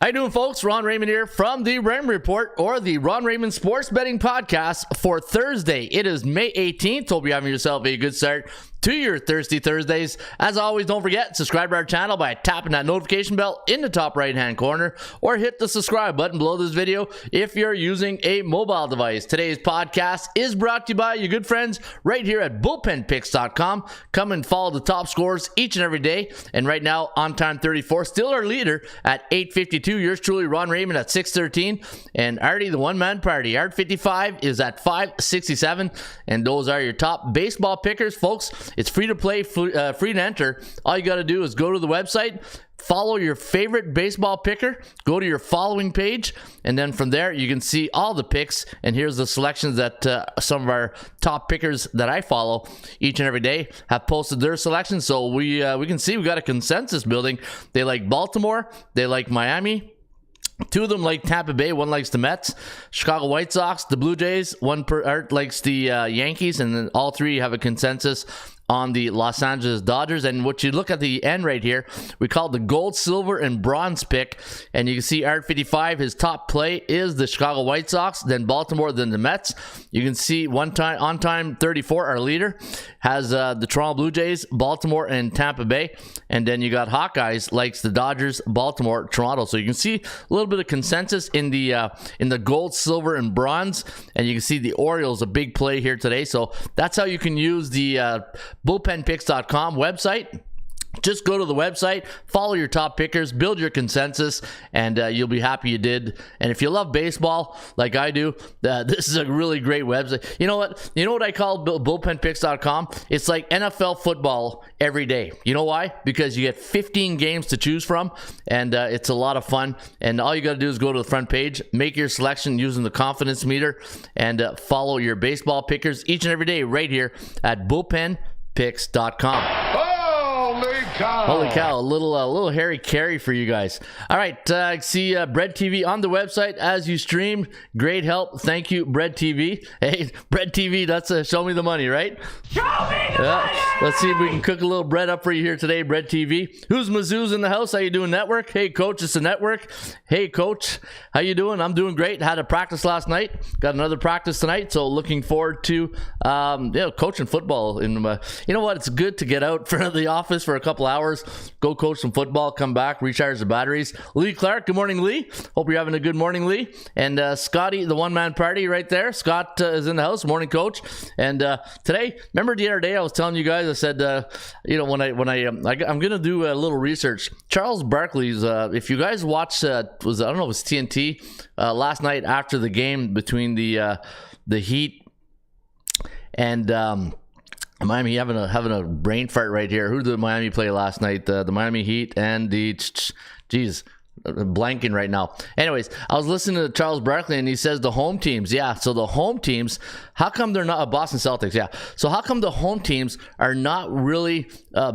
How you doing, folks? Ron Raymond here from the Raymond Report, or the Ron Raymond Sports Betting Podcast for Thursday. It is May 18th. Hope you're having yourself a good start to your Thirsty Thursdays. As always, don't forget, subscribe to our channel by tapping that notification bell in the top right-hand corner, or hit the subscribe button below this video if you're using a mobile device. Today's podcast is brought to you by your good friends right here at bullpenpicks.com. Come and follow the top scores each and every day. And right now, On Time 34, still our leader at 852. Yours truly, Ron Raymond, at 613. And Artie, the one-man party, Art 55 is at 567. And those are your top baseball pickers, folks. It's free to play, free to enter. All you got to do is go to the website, follow your favorite baseball picker, go to your following page, and then from there you can see all the picks. And here's the selections that some of our top pickers that I follow each and every day have posted their selections. So we can see we got a consensus building. They like Baltimore, they like Miami. Two of them like Tampa Bay, one likes the Mets, Chicago White Sox, the Blue Jays, Art likes the Yankees, and then all three have a consensus on the Los Angeles Dodgers. And what you look at the end right here, we call it the gold, silver, and bronze pick. And you can see Art 55, his top play is the Chicago White Sox, then Baltimore, then the Mets. You can see On Time 34, our leader, has the Toronto Blue Jays, Baltimore, and Tampa Bay. And then you got Hawkeyes, likes the Dodgers, Baltimore, Toronto. So you can see a little bit of consensus in the gold, silver, and bronze. And you can see the Orioles, a big play here today. So that's how you can use the bullpenpicks.com website. Just go to the website, follow your top pickers, build your consensus, and you'll be happy you did. And if you love baseball like I do, this is a really great website. You know what I call bullpenpicks.com? It's like NFL football every day. You know why? Because you get 15 games to choose from, and it's a lot of fun. And all you got to do is go to the front page, make your selection using the confidence meter, and follow your baseball pickers each and every day right here at bullpenpicks.com. Holy cow, a little Harry Carey for you guys. All right, see Bread TV on the website as you stream. Great help. Thank you, Bread TV. Hey, Bread TV, that's show me the money, right? Show me the money! Let's see if we can cook a little bread up for you here today, Bread TV. Who's Mizzou's in the house? How you doing, Network? Hey, Coach, it's the Network. Hey, Coach, how you doing? I'm doing great. Had a practice last night. Got another practice tonight, so looking forward to coaching football. And you know what? It's good to get out from the office for a couple hours, go coach some football, come back, recharge the batteries. Lee Clark, good morning, Lee. Hope you're having a good morning, Lee. And Scotty, the one-man party right there. Scott is in the house. Morning, Coach. And today, remember the other day I was telling you guys, I said, when I'm gonna do a little research. Charles Barkley's, if you guys watched, I don't know, it was TNT last night after the game between the Heat and Miami, having a brain fart right here. Who did Miami play last night? The Miami Heat and the blanking right now. Anyways, I was listening to Charles Barkley, and he says the home teams. Yeah, so the home teams, how come they're not Boston Celtics? Yeah, so how come the home teams are not really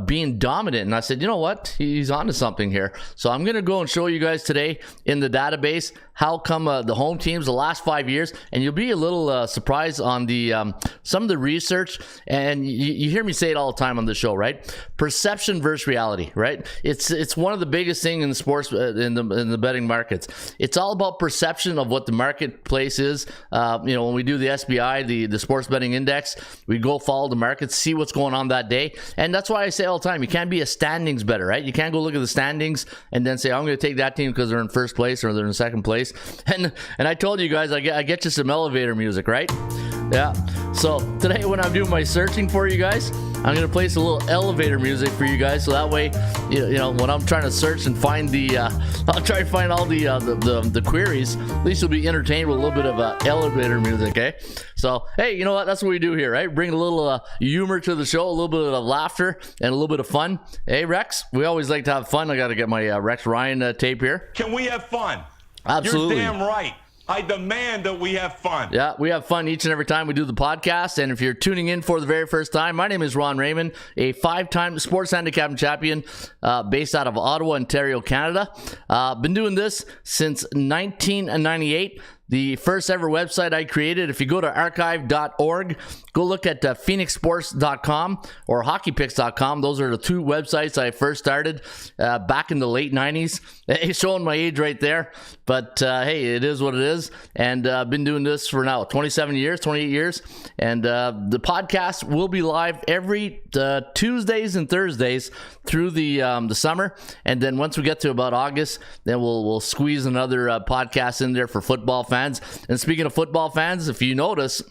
being dominant? And I said, you know what? He's onto something here. So I'm going to go and show you guys today in the database how come the home teams the last 5 years, and you'll be a little surprised on the some of the research. And you hear me say it all the time on the show, right? Perception versus reality, right? It's one of the biggest things in the sports in the betting markets. It's all about perception of what the marketplace is. When we do the SBI, the sports betting index, we go follow the markets, see what's going on that day. And that's why I say all the time, you can't be a standings better, right? You can't go look at the standings and then say, I'm going to take that team because they're in first place or they're in second place. And I told you guys, I get you some elevator music, right? Yeah. So today when I'm doing my searching for you guys, I'm going to play some little elevator music for you guys. So that way, when I'm trying to search and find I'll try to find all the queries. At least you'll be entertained with a little bit of elevator music, okay? So, hey, you know what? That's what we do here, right? Bring a little humor to the show, a little bit of laughter, and a little bit of fun. Hey, Rex, we always like to have fun. I got to get my Rex Ryan tape here. Can we have fun? Absolutely. You're damn right. I demand that we have fun. Yeah, we have fun each and every time we do the podcast. And if you're tuning in for the very first time, my name is Ron Raymond, a 5-time sports handicapping champion based out of Ottawa, Ontario, Canada. Been doing this since 1998. The first ever website I created, if you go to archive.org, go look at phoenixsports.com or hockeypicks.com. Those are the two websites I first started back in the late 90s. It's showing my age right there, but hey, it is what it is. And I've been doing this for now 28 years. And the podcast will be live every Tuesdays and Thursdays through the summer. And then once we get to about August, then we'll squeeze another podcast in there for football fans. And speaking of football fans, if you notice,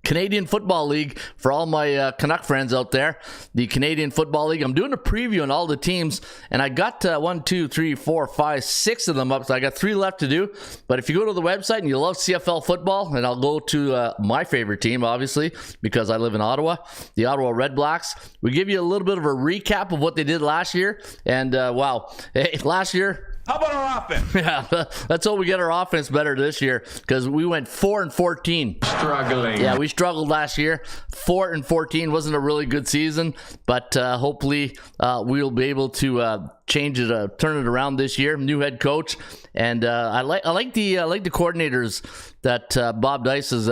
Canadian Football League, for all my Canuck friends out there, the Canadian Football League, I'm doing a preview on all the teams, and I got 1, 2, 3, 4, 5, 6 of them up, so I got 3 left to do. But if you go to the website and you love CFL football, and I'll go to my favorite team, obviously, because I live in Ottawa, the Ottawa Red Blacks. We give you a little bit of a recap of what they did last year, and wow, hey, last year, how about our offense? Yeah, let's hope we get our offense better this year, because we went 4-14. Struggling. Yeah, we struggled last year. 4-14 wasn't a really good season, but hopefully we'll be able to change it, turn it around this year. New head coach, and I like the coordinators that Bob Dice has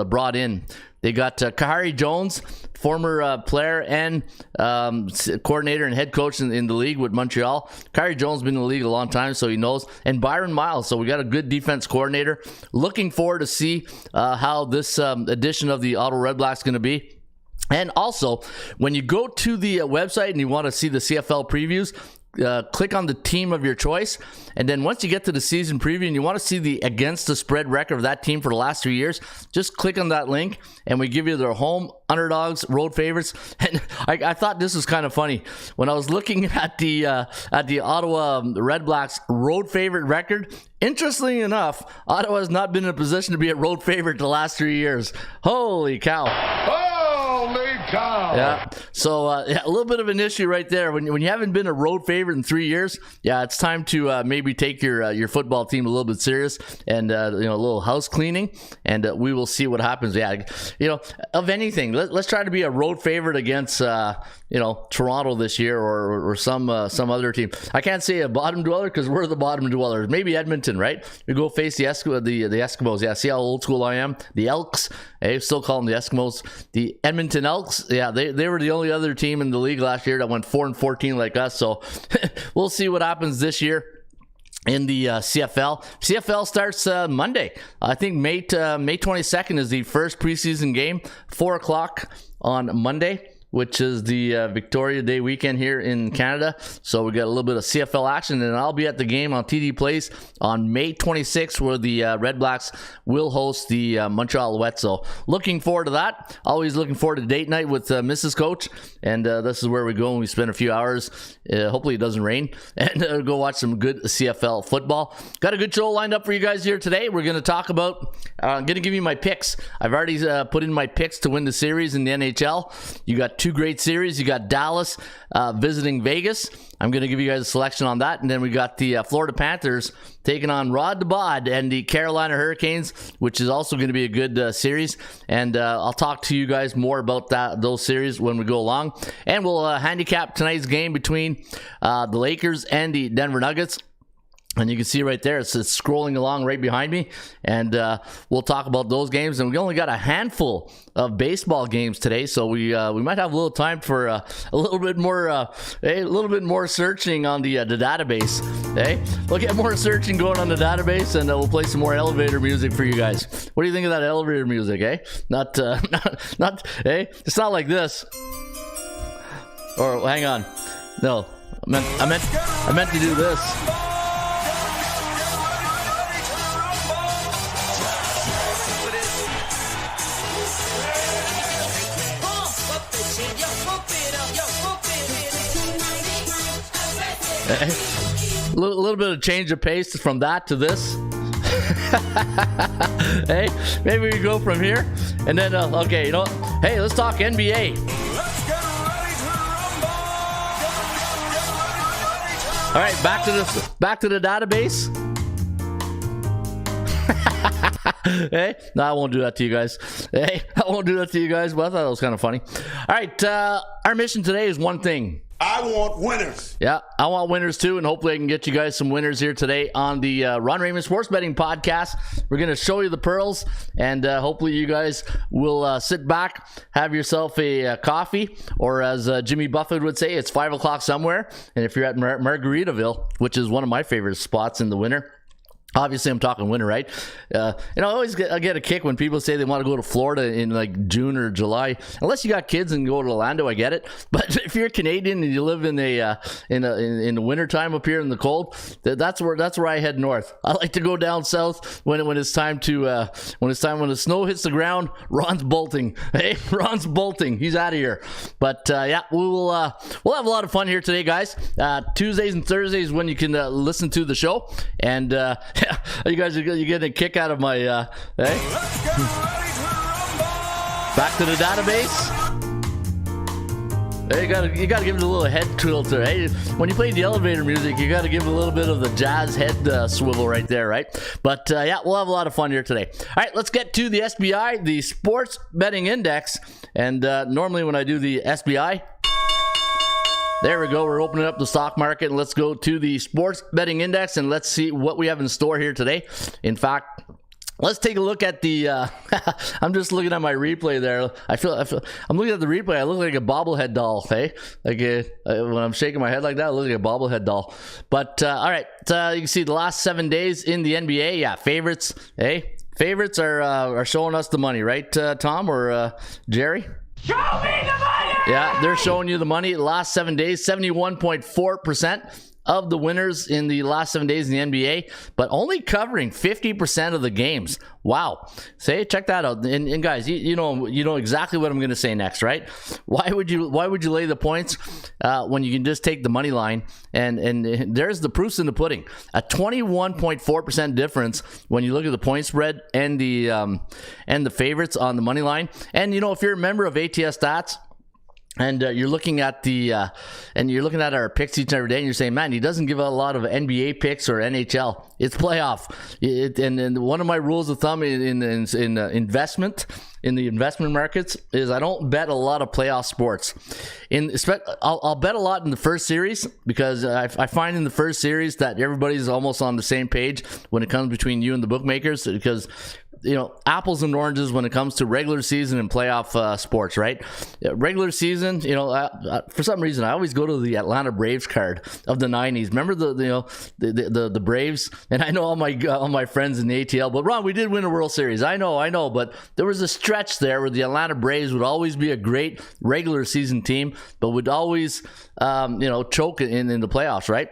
brought in. They got Kahari Jones, former player and coordinator and head coach in the league with Montreal. Kahari Jones has been in the league a long time, so he knows. And Byron Miles, so we got a good defense coordinator. Looking forward to see how this edition of the Ottawa Red Blacks is going to be. And also, when you go to the website and you want to see the CFL previews, click on the team of your choice, and then once you get to the season preview and you want to see the against the spread record of that team for the last 3 years, just click on that link and we give you their home underdogs, road favorites. And I thought this was kind of funny when I was looking at the Ottawa Red Blacks road favorite record. Interestingly enough, Ottawa has not been in a position to be a road favorite the last 3 years. Holy cow. Holy cow. Yeah. So a little bit of an issue right there. When you haven't been a road favorite in 3 years, yeah, it's time to maybe take your football team a little bit serious and a little house cleaning, and we will see what happens. Yeah, of anything, let's try to be a road favorite against Toronto this year or some other team. I can't say a bottom dweller because we're the bottom dwellers. Maybe Edmonton, right? We go face the Eskimos. Yeah, see how old school I am. The Elks. I still call them the Eskimos. The Edmonton Elks. Yeah, they were the only other team in the league last year that went 4-14 like us. So we'll see what happens this year in the CFL. CFL starts Monday. I think May 22nd is the first preseason game, 4 o'clock on Monday, which is the Victoria Day weekend here in Canada. So we got a little bit of CFL action, and I'll be at the game on TD Place on May 26th, where the Red Blacks will host the Montreal Alouettes. So looking forward to that. Always looking forward to date night with Mrs. Coach, and this is where we go and we spend a few hours. Hopefully it doesn't rain, and go watch some good CFL football. Got a good show lined up for you guys here today. We're going to talk about, I'm going to give you my picks. I've already put in my picks to win the series in the NHL. You got 2 great series. You got Dallas visiting Vegas. I'm going to give you guys a selection on that. And then we got the Florida Panthers taking on Rod DeBod and the Carolina Hurricanes, which is also going to be a good series. And I'll talk to you guys more about those series when we go along. And we'll handicap tonight's game between the Lakers and the Denver Nuggets. And you can see right there, it's scrolling along right behind me. And we'll talk about those games. And we only got a handful of baseball games today, so we might have a little time for a little bit more searching on the database. Hey, we'll get more searching going on the database, and we'll play some more elevator music for you guys. What do you think of that elevator music? Eh? Not. Hey, it's not like this. Or hang on, no, I meant to do this. A little bit of change of pace from that to this. Hey, maybe we go from here and then okay, you know what? Hey, let's talk NBA. All right, back to the database. Hey, no, I won't do that to you guys. Hey, I won't do that to you guys, but I thought it was kind of funny. All right, our mission today is one thing. I want winners. Yeah, I want winners too, and hopefully I can get you guys some winners here today on the Ron Raymond Sports Betting Podcast. We're going to show you the pearls, and hopefully you guys will sit back, have yourself a coffee, or as Jimmy Buffett would say, it's 5 o'clock somewhere. And if you're at Margaritaville, which is one of my favorite spots in the winter, obviously, I'm talking winter, right? I always get a kick when people say they want to go to Florida in like June or July. Unless you got kids and go to Orlando, I get it. But if you're Canadian and you live in the wintertime up here in the cold, that's where I head north. I like to go down south when it's time to when the snow hits the ground. Ron's bolting. Hey, Ron's bolting. He's out of here. But yeah, we'll have a lot of fun here today, guys. Tuesdays and Thursdays when you can listen to the show, and you guys are getting a kick out of my hey? Back to the database. Hey, you gotta give it a little head tilter. Hey, when you play the elevator music, you gotta give it a little bit of the jazz head swivel right there, right? But yeah, we'll have a lot of fun here today. All right, let's get to the SBI, the Sports Betting Index. And normally when I do the SBI, there we go. We're opening up the stock market, and let's go to the Sports Betting Index, and let's see what we have in store here today. In fact, let's take a look at the I'm just looking at my replay there. I'm looking at the replay. I look like a bobblehead doll, hey? Like when I'm shaking my head like that, I look like a bobblehead doll. But all right, you can see the last 7 days in the NBA. Yeah, favorites, hey? Favorites are showing us the money, right, Tom or Jerry? Show me the money! Yeah, they're showing you the money. The last 7 days, 71.4% of the winners in the last 7 days in the NBA, but only covering 50% of the games. Wow. Check that out. And guys, you know exactly what I'm going to say next, right? Why would you lay the points when you can just take the money line? And there's the proofs in the pudding. A 21.4% difference when you look at the point spread and the favorites on the money line. And if you're a member of ATS Stats, and you're looking at our picks each and every day, and you're saying, man, he doesn't give a lot of NBA picks or NHL. It's playoff. And one of my rules of thumb in investment in the investment markets is I don't bet a lot of playoff sports. I'll bet a lot in the first series, because I find in the first series that everybody's almost on the same page when it comes between you and the bookmakers, because apples and oranges when it comes to regular season and playoff sports, right? Regular season, for some reason, I always go to the Atlanta Braves card of the 90s. Remember the Braves? And I know all my friends in the ATL, but Ron, we did win a World Series. I know, but there was a stretch there where the Atlanta Braves would always be a great regular season team, but would always, choke in the playoffs, right?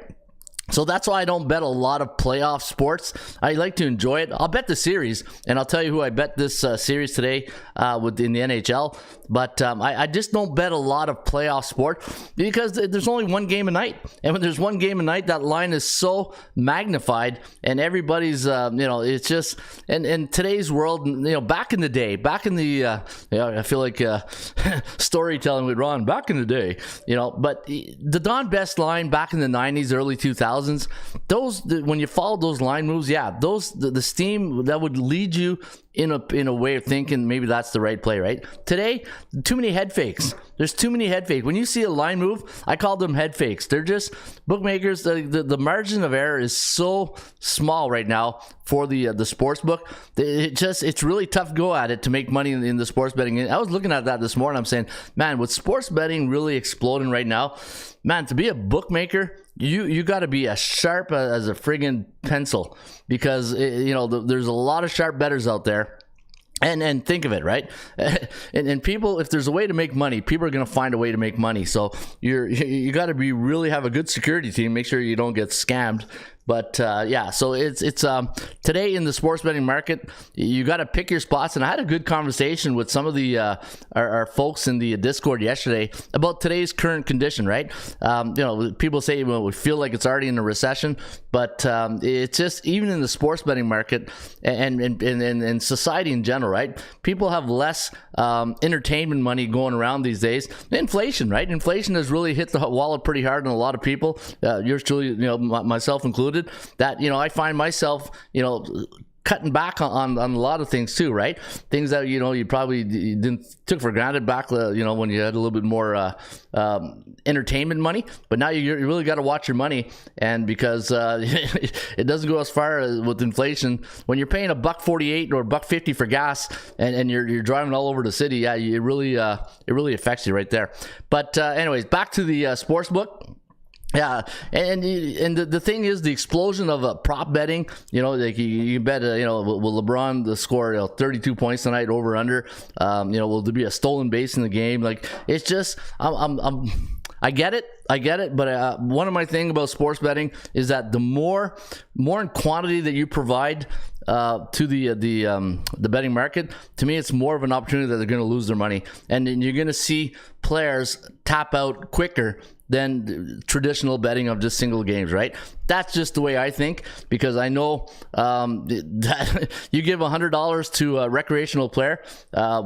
So that's why I don't bet a lot of playoff sports. I like to enjoy it. I'll bet the series, and I'll tell you who I bet this series today in the NHL. But I just don't bet a lot of playoff sport, because there's only one game a night. And when there's one game a night, that line is so magnified, and everybody's, it's just, and today's world, back in the day, I feel like storytelling with Ron, back in the day, but the Don Best line back in the 90s, early 2000s, when you followed those line moves, the steam that would lead you in a way of thinking maybe that's the right play, right? Today, too many head fakes. There's too many head fakes. When you see a line move, I call them head fakes. They're just bookmakers. The margin of error is so small right now for the sports book. It's really tough to go at it to make money in the sports betting. I was looking at that this morning. I'm saying, man, with sports betting really exploding right now, man, to be a bookmaker, you got to be as sharp as a friggin' pencil, because there's a lot of sharp bettors out there. And think of it, right? and people, if there's a way to make money, people are going to find a way to make money. So you got to really have a good security team. Make sure you don't get scammed. But so it's today in the sports betting market, you got to pick your spots. And I had a good conversation with some of the our folks in the Discord yesterday about today's current condition, right? People say, well, we feel like it's already in a recession, but it's just, even in the sports betting market and society in general, right? People have less entertainment money going around these days. Inflation, right? Inflation has really hit the wallet pretty hard on a lot of people. Yours truly, myself included. That I find myself cutting back on a lot of things too, right? Things that you probably didn't took for granted back when you had a little bit more entertainment money, but now you really got to watch your money, and because it doesn't go as far as with inflation. When you're paying $1.48 or $1.50 for gas, and you're driving all over the city, it really affects you right there. But anyways, back to the sports book. Yeah, and the thing is, the explosion of prop betting. Like you bet, will LeBron score 32 points tonight, over under? Will there be a stolen base in the game? Like, it's just, I get it, but one of my thing about sports betting is that the more in quantity that you provide to the betting market, to me, it's more of an opportunity that they're going to lose their money, and you're going to see players tap out quicker than traditional betting of just single games, right? That's just the way I think, because I know that you give $100 to a recreational player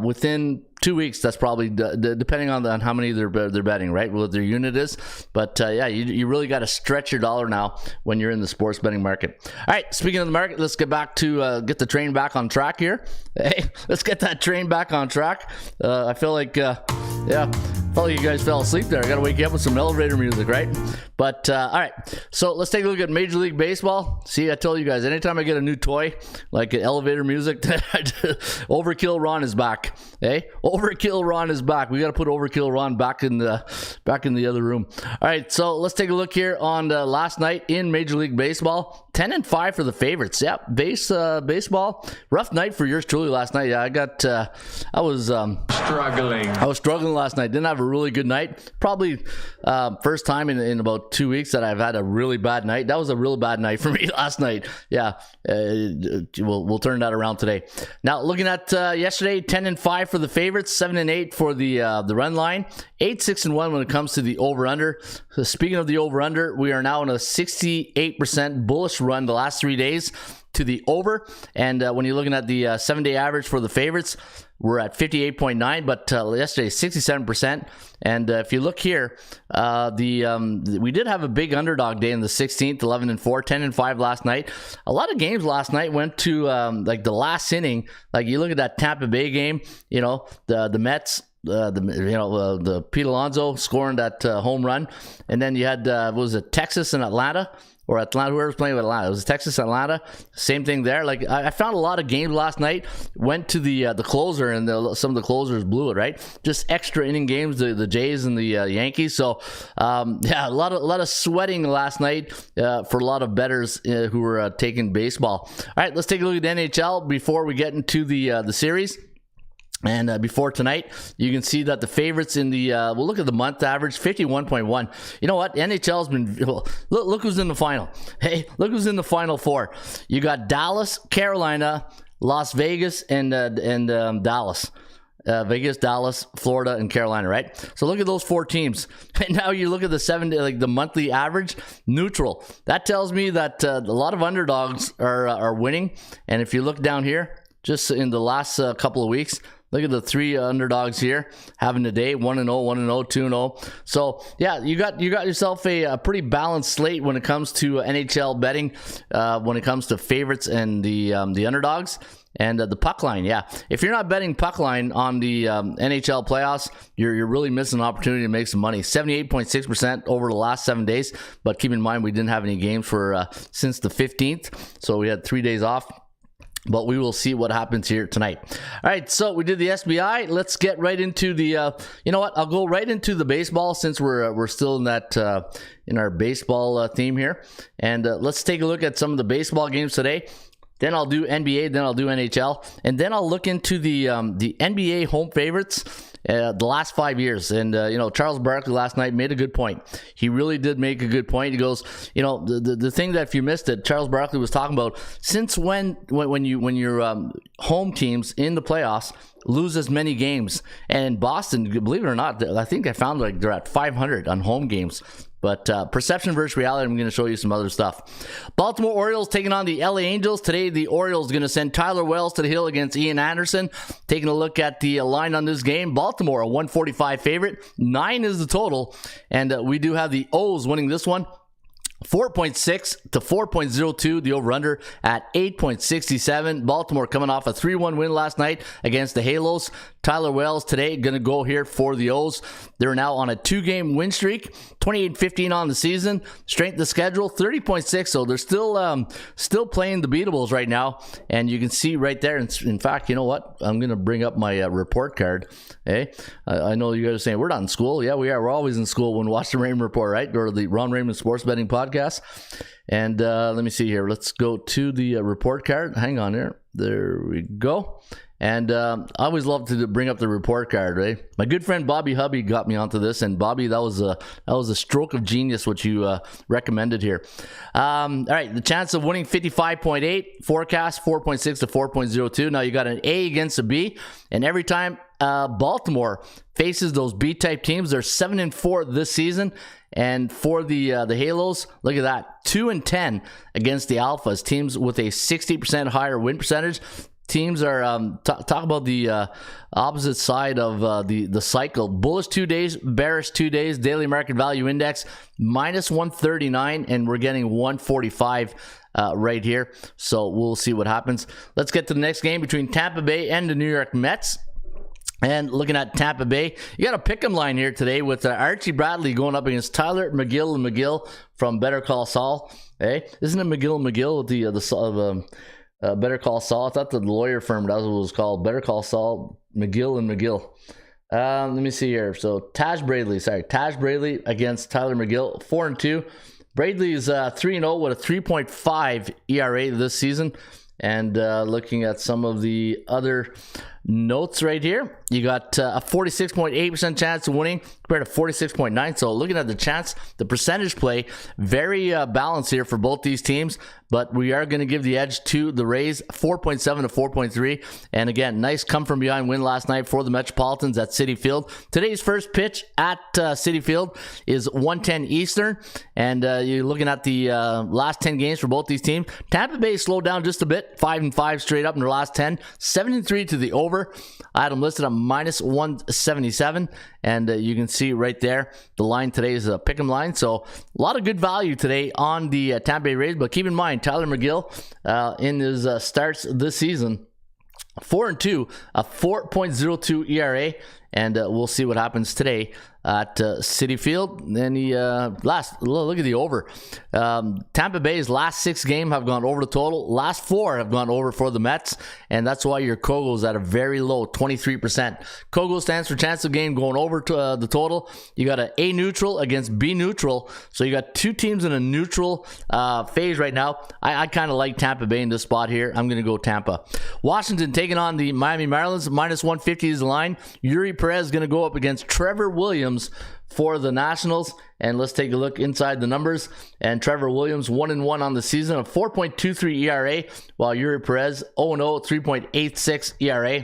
within 2 weeks. That's probably depending on how many they're betting, right? What their unit is. But you really got to stretch your dollar now when you're in the sports betting market. All right, speaking of the market, let's get back to get the train back on track here. Hey, let's get that train back on track. I feel like you guys fell asleep there. I got to wake you up with some elevator music, right? But all right, so let's take a look at Major League Baseball. See, I told you guys, anytime I get a new toy like elevator music, Overkill Ron is back. Hey, Overkill Ron is back. We got to put Overkill Ron back in the other room. All right, so let's take a look here on last night in Major League Baseball. 10-5 for the favorites. Yeah, baseball. Rough night for yours truly last night. Yeah, I was struggling. I was struggling last night. Didn't have a really good night. Probably first time in about 2 weeks that I've had a really bad night. That was a real bad night for me last night. Yeah, we'll turn that around today. Now looking at yesterday, 10-5 for the favorites, 7-8 for the run line, 8-6-1 when it comes to the over/under. So speaking of the over/under, we are now in a 68% bullish run the last 3 days to the over, and when you're looking at the 7-day average for the favorites, we're at 58.9, but yesterday 67%. And if you look here, we did have a big underdog day in the 16th, 11-4, 10-5 last night. A lot of games last night went to like the last inning. Like you look at that Tampa Bay game, the Mets. The Pete Alonso scoring that home run, and then you had was it Texas and Atlanta, or Atlanta, whoever was playing with Atlanta. It was Texas Atlanta, same thing there. Like I found a lot of games last night went to the closer, and some of the closers blew it, right? Just extra inning games, the Jays and the Yankees. So a lot of sweating last night for a lot of bettors who were taking baseball. All right, let's take a look at the NHL before we get into the series. And before tonight, you can see that the favorites in the we'll look at the month average, 51.1. You know what? NHL's been look who's in the final. Hey, look who's in the final four. You got Dallas, Carolina, Las Vegas, and Dallas. Vegas, Dallas, Florida, and Carolina, right? So look at those four teams. And now you look at the 7 day, like the monthly average, neutral. That tells me that a lot of underdogs are winning. And if you look down here, just in the last couple of weeks, Look at the three underdogs here having the day: 1-0, 1-0, 2-0. So yeah, you got yourself a pretty balanced slate when it comes to NHL betting, when it comes to favorites and the underdogs. And the puck line, yeah. If you're not betting puck line on the NHL playoffs, you're really missing an opportunity to make some money. 78.6% over the last 7 days. But keep in mind, we didn't have any games for since the 15th. So we had 3 days off. But we will see what happens here tonight. All right, so we did the SBI. Let's get right into the, you know what? I'll go right into the baseball since we're still in that, in our baseball theme here. And let's take a look at some of the baseball games today. Then I'll do NBA, then I'll do NHL, and then I'll look into the NBA home favorites the last 5 years. And, Charles Barkley last night made a good point. He really did make a good point. He goes, the thing that if you missed it, Charles Barkley was talking about, since when your home teams in the playoffs lose as many games. And Boston, believe it or not, I think I found like they're at 500 on home games. But perception versus reality, I'm going to show you some other stuff. Baltimore Orioles taking on the LA Angels. Today, the Orioles going to send Tyler Wells to the hill against Ian Anderson. Taking a look at the line on this game. Baltimore, a 145 favorite. 9 is the total. And we do have the O's winning this one. 4.6 to 4.02, the over-under at 8.67. Baltimore coming off a 3-1 win last night against the Halos. Tyler Wells today going to go here for the O's. They're now on a 2-game win streak, 28-15 on the season. Strength of schedule, 30.6, so they're still playing the beatables right now. And you can see right there, in fact, you know what? I'm going to bring up my report card. Hey, I know you guys are saying, we're not in school. Yeah, we are. We're always in school when we watch the Raymond Report, right? Or the Ron Raymond Sports Betting Podcast. And let me see here. Let's go to the report card. Hang on here. There we go. And I always love to bring up the report card, right? My good friend Bobby Hubby got me onto this, and Bobby, that was a stroke of genius what you recommended here. All right, the chance of winning 55.8, forecast 4.6 to 4.02. Now you got an A against a B, and every time Baltimore faces those B-type teams, they're 7-4 this season. And for the Halos, look at that, 2-10 against the Alphas, teams with a 60% higher win percentage. Teams are talk about the opposite side of the cycle. Bullish 2 days, bearish 2 days. Daily market value index minus 139, and we're getting 145 right here. So we'll see what happens. Let's get to the next game between Tampa Bay and the New York Mets. And looking at Tampa Bay, you got a pick'em line here today with Archie Bradley going up against Tyler McGill and McGill from Better Call Saul. Hey, isn't it McGill and McGill with the Better Call Saul? I thought the lawyer firm, that's what it was called. Better Call Saul, McGill and McGill. Let me see here. So Taj Bradley against Tyler McGill, 4-2. Bradley is 3-0 with a 3.5 ERA this season. And looking at some of the other notes right here, you got a 46.8% chance of winning compared to 46.9. So looking at the chance, the percentage play, very balanced here for both these teams. But we are going to give the edge to the Rays, 4.7 to 4.3. And again, nice come from behind win last night for the Metropolitans at Citi Field. Today's first pitch at Citi Field is 1:10 Eastern. And you're looking at the last 10 games for both these teams. Tampa Bay slowed down just a bit, 5-5 straight up in their last 10, 7-3 to the over. I had them listed at minus 177. And you can see right there, the line today is a pick'em line. So a lot of good value today on the Tampa Bay Rays. But keep in mind, Tyler McGill in his starts this season, 4-2, a 4.02 ERA. And we'll see what happens today at Citi Field. Then look at the over. Tampa Bay's last 6 games have gone over the total. Last 4 have gone over for the Mets, and that's why your Kogo's at a very low 23%. Kogo stands for chance of game going over to the total. You got an A neutral against B neutral, so you got 2 teams in a neutral phase right now. I kind of like Tampa Bay in this spot here. I'm going to go Tampa. Washington taking on the Miami Marlins. Minus 150 is the line. Yuri Perez is going to go up against Trevor Williams for the Nationals. And let's take a look inside the numbers. And Trevor Williams 1-1 on the season, a 4.23 ERA, while Yuri Perez 0-0, 3.86 ERA.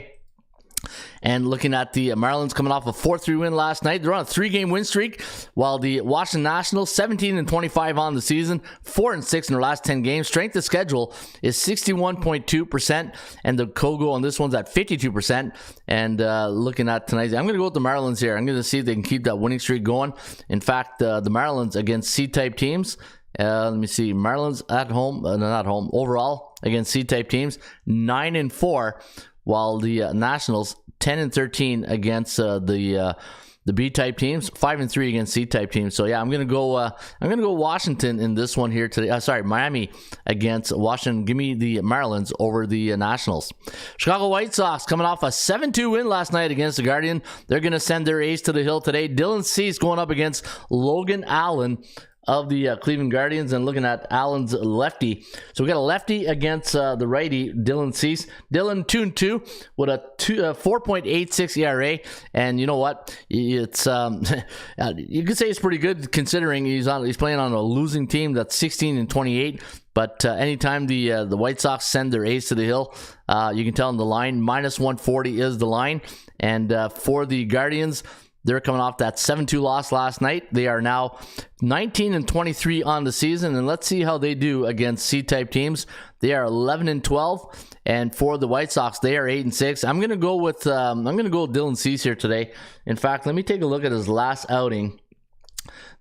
And looking at the Marlins coming off a 4-3 win last night. They're on a 3-game win streak, while the Washington Nationals 17-25 on the season, 4-6 in their last 10 games. Strength of schedule is 61.2%, and the Kogo on this one's at 52%. And looking at tonight, I'm going to go with the Marlins here. I'm going to see if they can keep that winning streak going. In fact, the Marlins against C-type teams, let me see, Marlins at home, not home, overall against C-type teams, 9-4, while the Nationals 10-13 against the B-type teams, 5-3 against C-type teams. So yeah, I'm gonna go Washington in this one here today. Miami against Washington. Give me the Marlins over the Nationals. Chicago White Sox coming off a 7-2 win last night against the Guardian. They're gonna send their ace to the hill today. Dylan Cease going up against Logan Allen of the Cleveland Guardians, and looking at Allen's lefty. So we got a lefty against the righty, Dylan Cease. Dylan 2-2 with a 4.86 ERA, and you know what? It's you could say it's pretty good considering he's playing on a losing team that's 16-28. But anytime the White Sox send their ace to the hill, you can tell in the line -140 is the line, and for the Guardians, they're coming off that 7-2 loss last night. They are now 19-23 on the season, and let's see how they do against C-type teams. They are 11-12, and for the White Sox, they are 8-6. I'm gonna go with Dylan Cease here today. In fact, let me take a look at his last outing.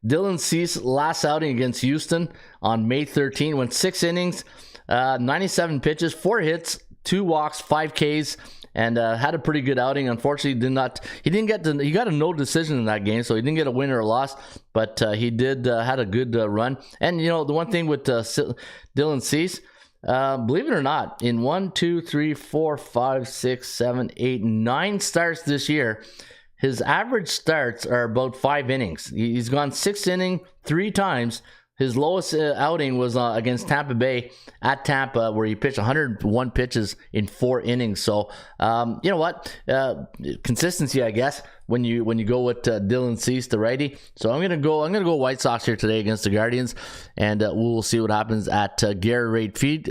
Dylan Cease last outing against Houston on May 13 went 6 innings, 97 pitches, 4 hits, 2 walks, 5 Ks. And had a pretty good outing. Unfortunately, he got a no decision in that game, so he didn't get a win or a loss. But he did had a good run. And you know, the one thing with Dylan Cease, believe it or not, in 1, 2, 3, 4, 5, 6, 7, 8, 9 starts this year, his average starts are about 5 innings. He's gone 6 innings 3 times. His lowest outing was against Tampa Bay at Tampa, where he pitched 101 pitches in 4 innings. So, you know what? Consistency, I guess, when you go with Dylan Cease, the righty. So I'm gonna go White Sox here today against the Guardians, and we'll see what happens at Guaranteed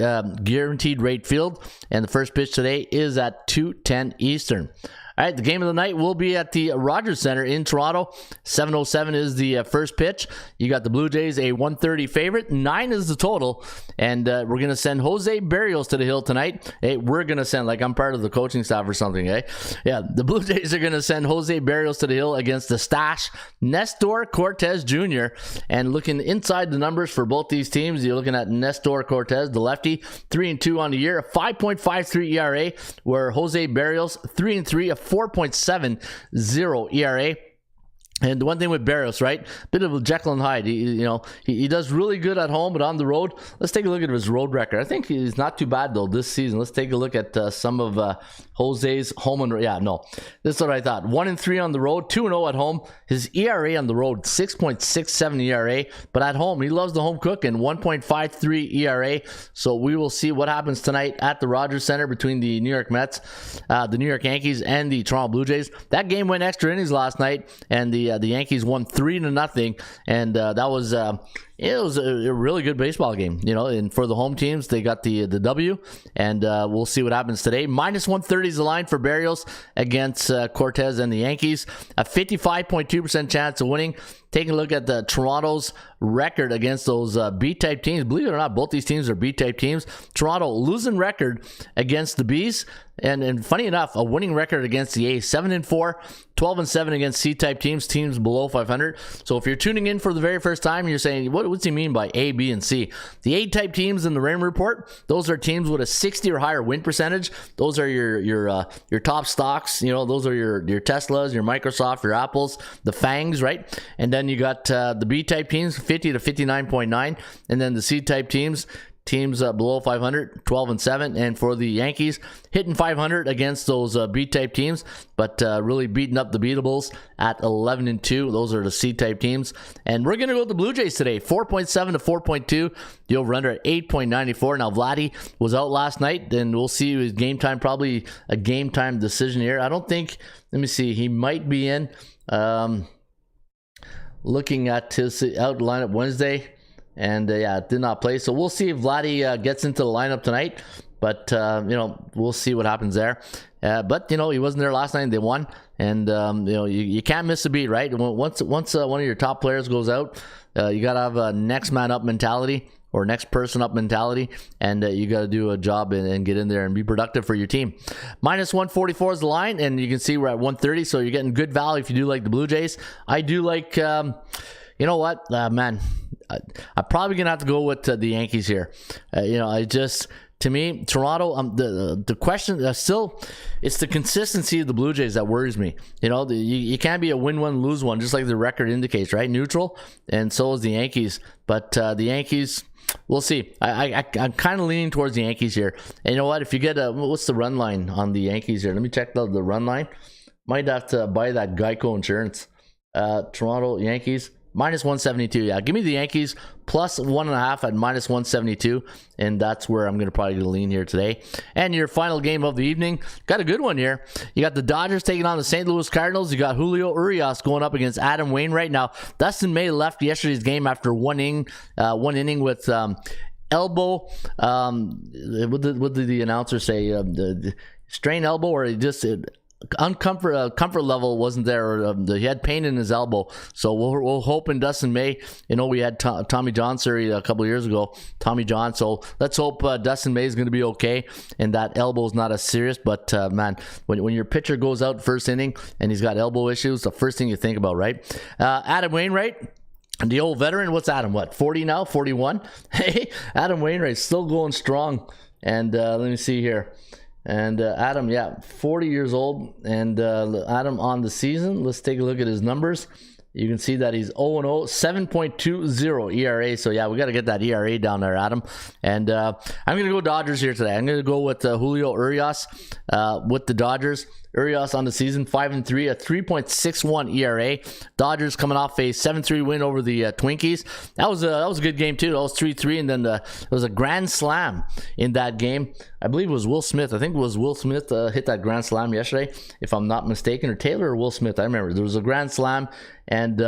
Rate Field. And the first pitch today is at 2:10 Eastern. All right, the game of the night will be at the Rogers Center in Toronto. 7:07 is the first pitch. You got the Blue Jays, a 130 favorite. 9 is the total. And we're going to send Jose Barrios to the hill tonight. Hey, we're going to send, like I'm part of the coaching staff or something, eh? Yeah, the Blue Jays are going to send Jose Barrios to the hill against the stash, Nestor Cortez Jr. And looking inside the numbers for both these teams, you're looking at Nestor Cortez, the lefty, 3-2 on the year, a 5.53 ERA, where Jose Barrios, 3-3, a 4.70 ERA. And the one thing with Barrios, right? Bit of a Jekyll and Hyde. He does really good at home, but on the road, let's take a look at his road record. I think he's not too bad, though, this season. Let's take a look at some of Jose's home and... Yeah, no. This is what I thought. 1-3 on the road, 2-0 at home. His ERA on the road, 6.67 ERA. But at home, he loves the home cooking, 1.53 ERA. So we will see what happens tonight at the Rogers Center between the New York Mets, the New York Yankees, and the Toronto Blue Jays. That game went extra innings last night, and the Yankees won 3-0, and that was it was a really good baseball game, and for the home teams, they got the W, and we'll see what happens today. -130 is the line for Barrios against Cortez and the Yankees, a 55.2% chance of winning. Taking a look at the Toronto's record against those B-type teams. Believe it or not, both these teams are B-type teams. Toronto losing record against the Bs, and funny enough, a winning record against the A's, 7-4, 12-7 against C-type teams below 500. So if you're tuning in for the very first time, you're saying, what's he mean by A, B, and C? The A-type teams in the Raymond Report, those are teams with a 60 or higher win percentage. Those are your top stocks. Those are your Teslas, your Microsoft, your Apples, the FANGs, right? And then you got the B-type teams, 50 to 59.9, and then the C-type teams below 500, 12-7, and for the Yankees, hitting 500 against those B-type teams, but really beating up the beatables at 11-2. Those are the C-type teams, and we're gonna go with the Blue Jays today, 4.7 to 4.2. The over/under at 8.94. Now Vladdy was out last night, and we'll see his game time. Probably a game time decision here. I don't think. Let me see. He might be in. Looking at his out lineup Wednesday, and did not play. So we'll see if Vladdy gets into the lineup tonight. but we'll see what happens there. But he wasn't there last night and they won, and you can't miss a beat, right? Once one of your top players goes out, you gotta have a next man up mentality or next person up mentality, and you got to do a job and get in there and be productive for your team. Minus 144 is the line, and you can see we're at 130, so you're getting good value if you do like the Blue Jays. I do like, man, I'm probably going to have to go with the Yankees here. To me, Toronto, the question still, it's the consistency of the Blue Jays that worries me. You can't be a win-one, lose-one, just like the record indicates, right? Neutral, and so is the Yankees. But the Yankees, we'll see. I'm kind of leaning towards the Yankees here. And you know what? If you get what's the run line on the Yankees here? Let me check the run line. Might have to buy that Geico insurance. Toronto Yankees. Minus 172, yeah. Give me the Yankees plus 1.5 at minus 172, and that's where I'm going to probably lean here today. And your final game of the evening, got a good one here. You got the Dodgers taking on the St. Louis Cardinals. You got Julio Urias going up against Adam Wainwright. Now, Dustin May left yesterday's game after one inning with elbow. What did the announcer say? The strained elbow, or he just... comfort level wasn't there, or he had pain in his elbow, so we'll hope in Dustin May. We had Tommy John surgery a couple of years ago, so let's hope Dustin May is going to be okay and that elbow is not as serious. But man, when your pitcher goes out first inning and he's got elbow issues, the first thing you think about, right? Adam Wainwright, the old veteran. What's Adam, 40 now, 41? Hey, Adam Wainwright still going strong. And let me see here. And Adam, 40 years old. And Adam on the season, let's take a look at his numbers. You can see that he's 0-0, 7.20 ERA. So, we got to get that ERA down there, Adam. And I'm going to go Dodgers here today. I'm going to go with Julio Urias with the Dodgers. Urias on the season, 5-3, a 3.61 ERA. Dodgers coming off a 7-3 win over the Twinkies. That was a good game too. That was 3-3, and then there was a grand slam in that game. I believe it was Will Smith. I think it was Will Smith hit that grand slam yesterday, if I'm not mistaken, or Taylor or Will Smith. I remember there was a grand slam, and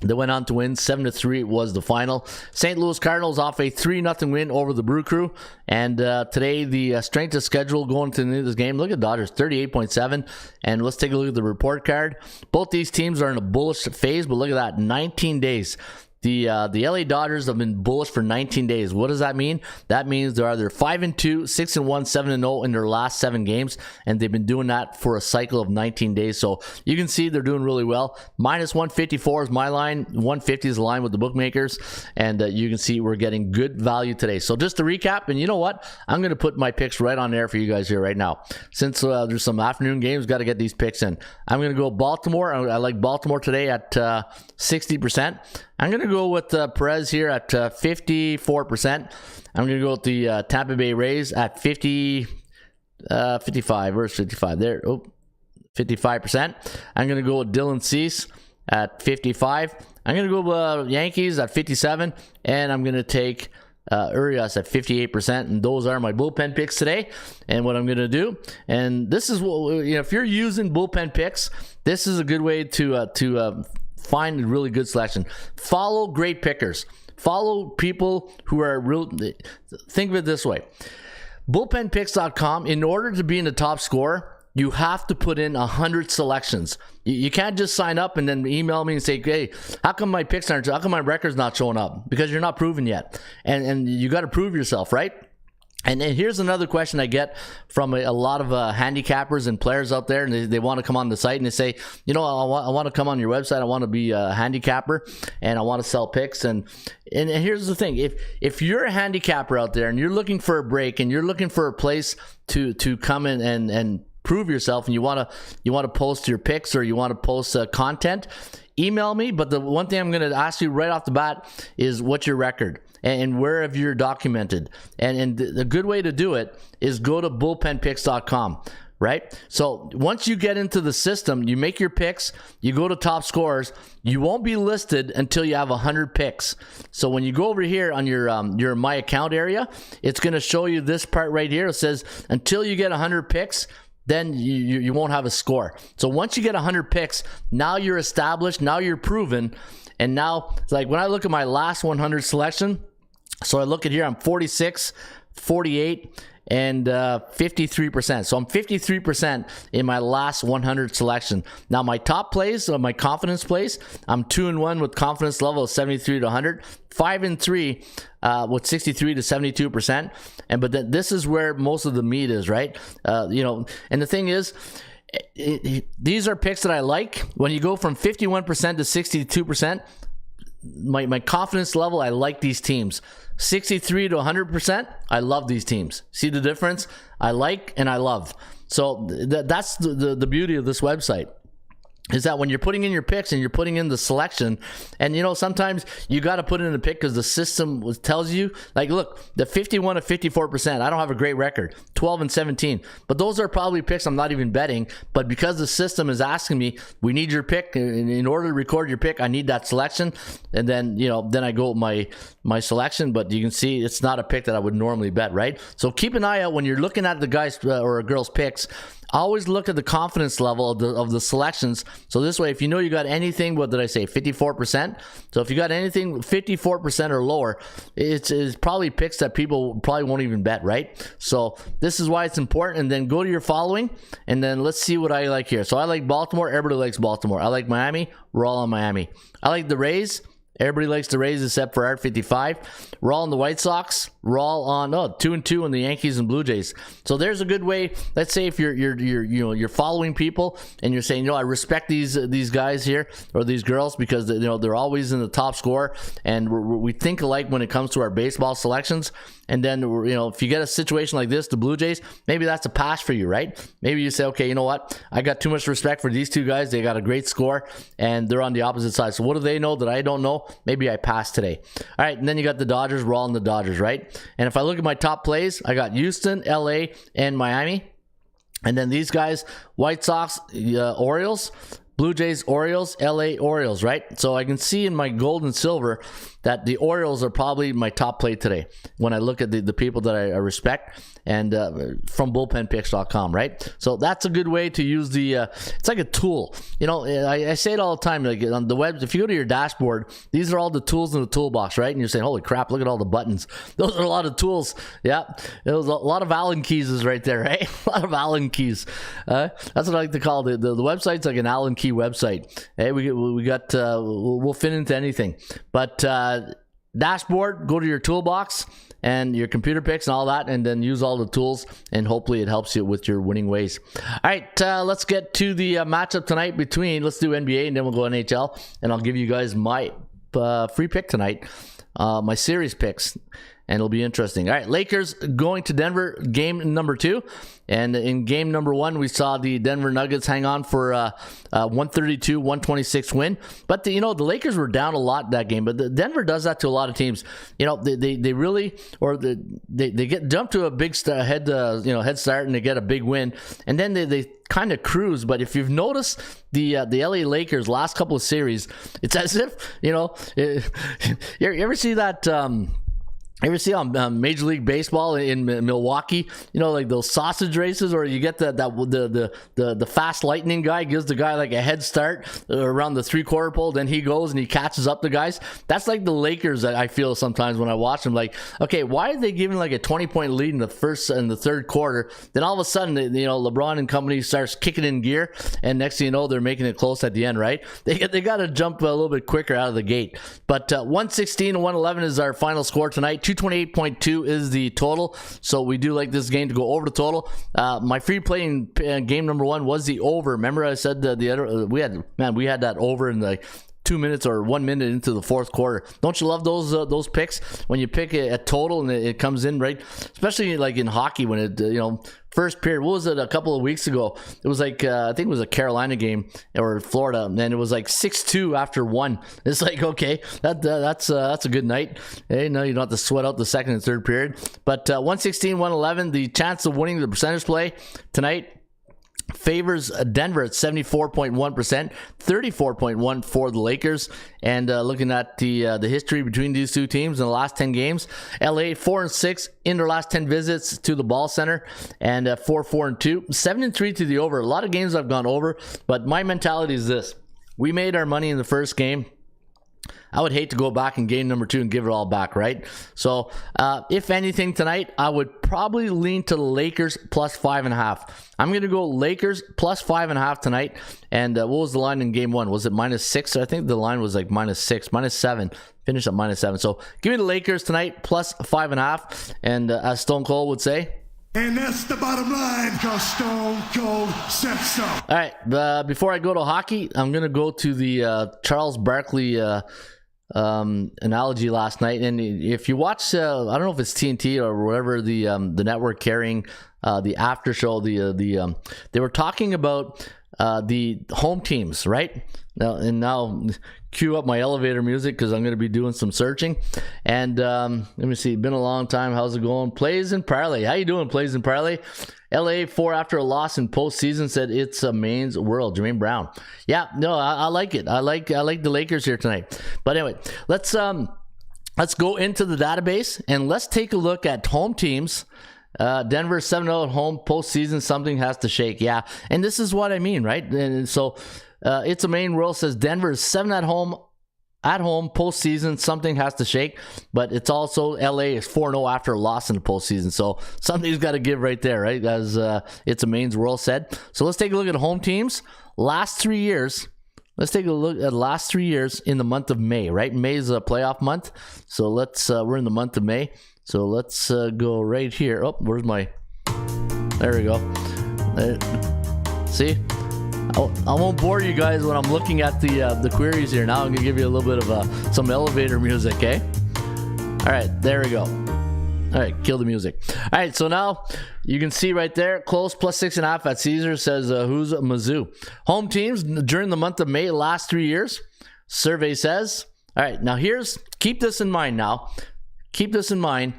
they went on to win. 7-3 was the final. St. Louis Cardinals off a 3-0 win over the Brew Crew. And today, the strength of schedule going to this game. Look at Dodgers, 38.7. And let's take a look at the report card. Both these teams are in a bullish phase, but look at that, 19 days. The LA Dodgers have been bullish for 19 days. What does that mean? That means they're either 5-2, 6-1, 7-0 in their last 7 games, and they've been doing that for a cycle of 19 days. So you can see they're doing really well. Minus 154 is my line. 150 is the line with the bookmakers, and you can see we're getting good value today. So just to recap, and you know what? I'm going to put my picks right on there for you guys here right now. Since there's some afternoon games, got to get these picks in. I'm going to go Baltimore. I like Baltimore today at 60%. I'm going to go with Perez here at 54%. I'm going to go with the Tampa Bay Rays at 55. Where's 55? There. 55%. I'm going to go with Dylan Cease at 55. I'm going to go Yankees at 57. And I'm going to take Urias at 58%. And those are my bullpen picks today. And what I'm going to do, and this is what, if you're using bullpen picks, this is a good way to find a really good selection. Follow great pickers. Follow people who are real. Think of it this way. Bullpenpicks.com, in order to be in the top score, you have to put in 100 selections. You can't just sign up and then email me and say, hey, how come my picks aren't, how come my record's not showing up? Because you're not proven yet. And you got to prove yourself, right? And here's another question I get from a lot of handicappers and players out there, and they want to come on the site and they say, I want to come on your website. I want to be a handicapper and I want to sell picks. And here's the thing: if you're a handicapper out there and you're looking for a break and you're looking for a place to come in and prove yourself, and you want to post your picks or you want to post content, email me. But the one thing I'm going to ask you right off the bat is, what's your record? And where have you documented? And the good way to do it is go to bullpenpicks.com, right? So once you get into the system, you make your picks, you go to top scorers, you won't be listed until you have 100 picks. So when you go over here on your My Account area, it's going to show you this part right here. It says, until you get 100 picks, then you won't have a score. So once you get 100 picks, now you're established, now you're proven. And now, it's like when I look at my last 100 selection, so I look at here, I'm 46, 48, and 53%. So I'm 53% in my last 100 selection. Now my top plays, my confidence plays, I'm 2-1 with confidence level of 73 to 100, 5-3 with 63 to 72%. But this is where most of the meat is, right? And the thing is, these are picks that I like. When you go from 51% to 62%, my confidence level, I like these teams. 63 to 100%, I love these teams. See the difference? I like and I love. So that's the beauty of this website, is that when you're putting in your picks and you're putting in the selection, and sometimes you got to put in a pick because the system tells you, like, look, the 51 to 54%, I don't have a great record, 12-17, but those are probably picks I'm not even betting, but because the system is asking me, we need your pick, in order to record your pick, I need that selection, and then then I go with my selection. But you can see it's not a pick that I would normally bet, right? So keep an eye out when you're looking at the guys or a girl's picks. Always look at the confidence level of the selections. So this way, if you got anything, what did I say, 54%? So if you got anything 54% or lower, it's probably picks that people probably won't even bet, right? So this is why it's important. And then go to your following, and then let's see what I like here. So I like Baltimore. Everybody likes Baltimore. I like Miami. We're all on Miami. I like the Rays. Everybody likes the Rays except for Art 55. We're all on the White Sox. We're all on 2-2 on the Yankees and Blue Jays. So there's a good way. Let's say if you're following people and you're saying, I respect these guys here or these girls because they're always in the top score, and we think alike when it comes to our baseball selections. And then if you get a situation like this, the Blue Jays, maybe that's a pass for you, right? Maybe you say, okay, you know what? I got too much respect for these two guys. They got a great score, and they're on the opposite side. So what do they know that I don't know? Maybe I pass today. All right, and then you got the Dodgers. We're all on the Dodgers, right? And if I look at my top plays, I got Houston, LA, and Miami. And then these guys, White Sox, Orioles, Blue Jays, Orioles, LA, Orioles, right? So I can see in my gold and silver that the Orioles are probably my top play today when I look at the people that I respect, and from bullpenpicks.com, right? So that's a good way to use it's like a tool. I say it all the time, like on the web, if you go to your dashboard, these are all the tools in the toolbox, right? And you're saying, holy crap, look at all the buttons. Those are a lot of tools. Yeah, it was a lot of Allen keys is right there, right? A lot of Allen keys. That's what I like to call the website's like an Allen key website. Hey, we got we'll fit into anything, but dashboard, go to your toolbox and your computer picks and all that, and then use all the tools, and hopefully it helps you with your winning ways. All right, let's get to the matchup tonight let's do NBA and then we'll go NHL, and I'll give you guys my free pick tonight, my series picks, and it'll be interesting. All right, Lakers going to Denver, game number 2. And in game number 1, we saw the Denver Nuggets hang on for a 132-126 win. But the Lakers were down a lot that game. But Denver does that to a lot of teams. They really, or they get jumped to a big head start, and they get a big win, and then they kind of cruise. But if you've noticed the LA Lakers last couple of series, it's as if you ever see that. You ever see on Major League Baseball in Milwaukee, like those sausage races, or you get the fast lightning guy gives the guy like a head start around the 3/4 pole, then he goes and he catches up the guys. That's like the Lakers that I feel sometimes when I watch them. Like, okay, why are they giving like a 20-point lead in the first and the third quarter? Then all of a sudden, LeBron and company starts kicking in gear, and next thing you know, they're making it close at the end, right? They got to jump a little bit quicker out of the gate. But 116-111 is our final score tonight. 228.2 is the total, so we do like this game to go over the total. My free play in game number 1 was the over. Remember I said we had that over in like 2 minutes or 1 minute into the fourth quarter. Don't you love those picks when you pick a total and it comes in, right? Especially like in hockey when it first period. What was it a couple of weeks ago? It was like I think it was a Carolina game or Florida, and it was like 6-2 after 1. It's like, okay, that's a good night. Hey, no, you don't have to sweat out the second and third period. But 116-111, the chance of winning the percentage play tonight favors Denver at 74.1%, 34.1% for the Lakers. And looking at the history between these two teams in the last 10 games, LA 4-6 in their last 10 visits to the ball center, and 4-4-2, 7-3 to the over. A lot of games I've gone over, but my mentality is this: we made our money in the first game I would hate to go back in game number 2 and give it all back, right? So if anything tonight, I would probably lean to the Lakers plus 5.5. I'm going to go Lakers plus 5.5 tonight. And what was the line in game 1? Was it -6? I think the line was like -6, -7. Finished at -7. So give me the Lakers tonight plus 5.5. And as Stone Cold would say, and that's the bottom line, because Stone Cold said so. All right, before I go to hockey, I'm going to go to the Charles Barkley analogy last night. And if you watch, I don't know if it's TNT or whatever the network carrying the after show, they were talking about the home teams, right? Now cue up my elevator music because I'm going to be doing some searching. And let me see, been a long time. How's it going? Plays and Parlay. How you doing, Plays and Parlay? LA 4 after a loss in postseason said it's a Maine's world. Jermaine Brown. Yeah, no, I like it. I like the Lakers here tonight. But anyway, let's go into the database and let's take a look at home teams. Denver 7-0 at home postseason. Something has to shake. Yeah, and this is what I mean, right? And so it's a Maine world says Denver is 7 at home postseason. Something has to shake, but it's also LA is 4-0 after a loss in the postseason. So something's got to give right there, right? As it's a Maine's world said. So let's take a look at home teams. Last 3 years. Let's take a look at the last 3 years in the month of May, right? May is a playoff month. So we're in the month of May. So let's go right here. Oh, where's my... There we go. See? I won't bore you guys when I'm looking at the queries here. Now I'm going to give you a little bit of some elevator music, okay? All right, there we go. All right, kill the music. All right, so now you can see right there, close plus 6.5 at Caesar says who's Mizzou. Home teams during the month of May, last 3 years. Survey says. All right, now keep this in mind now. Keep this in mind,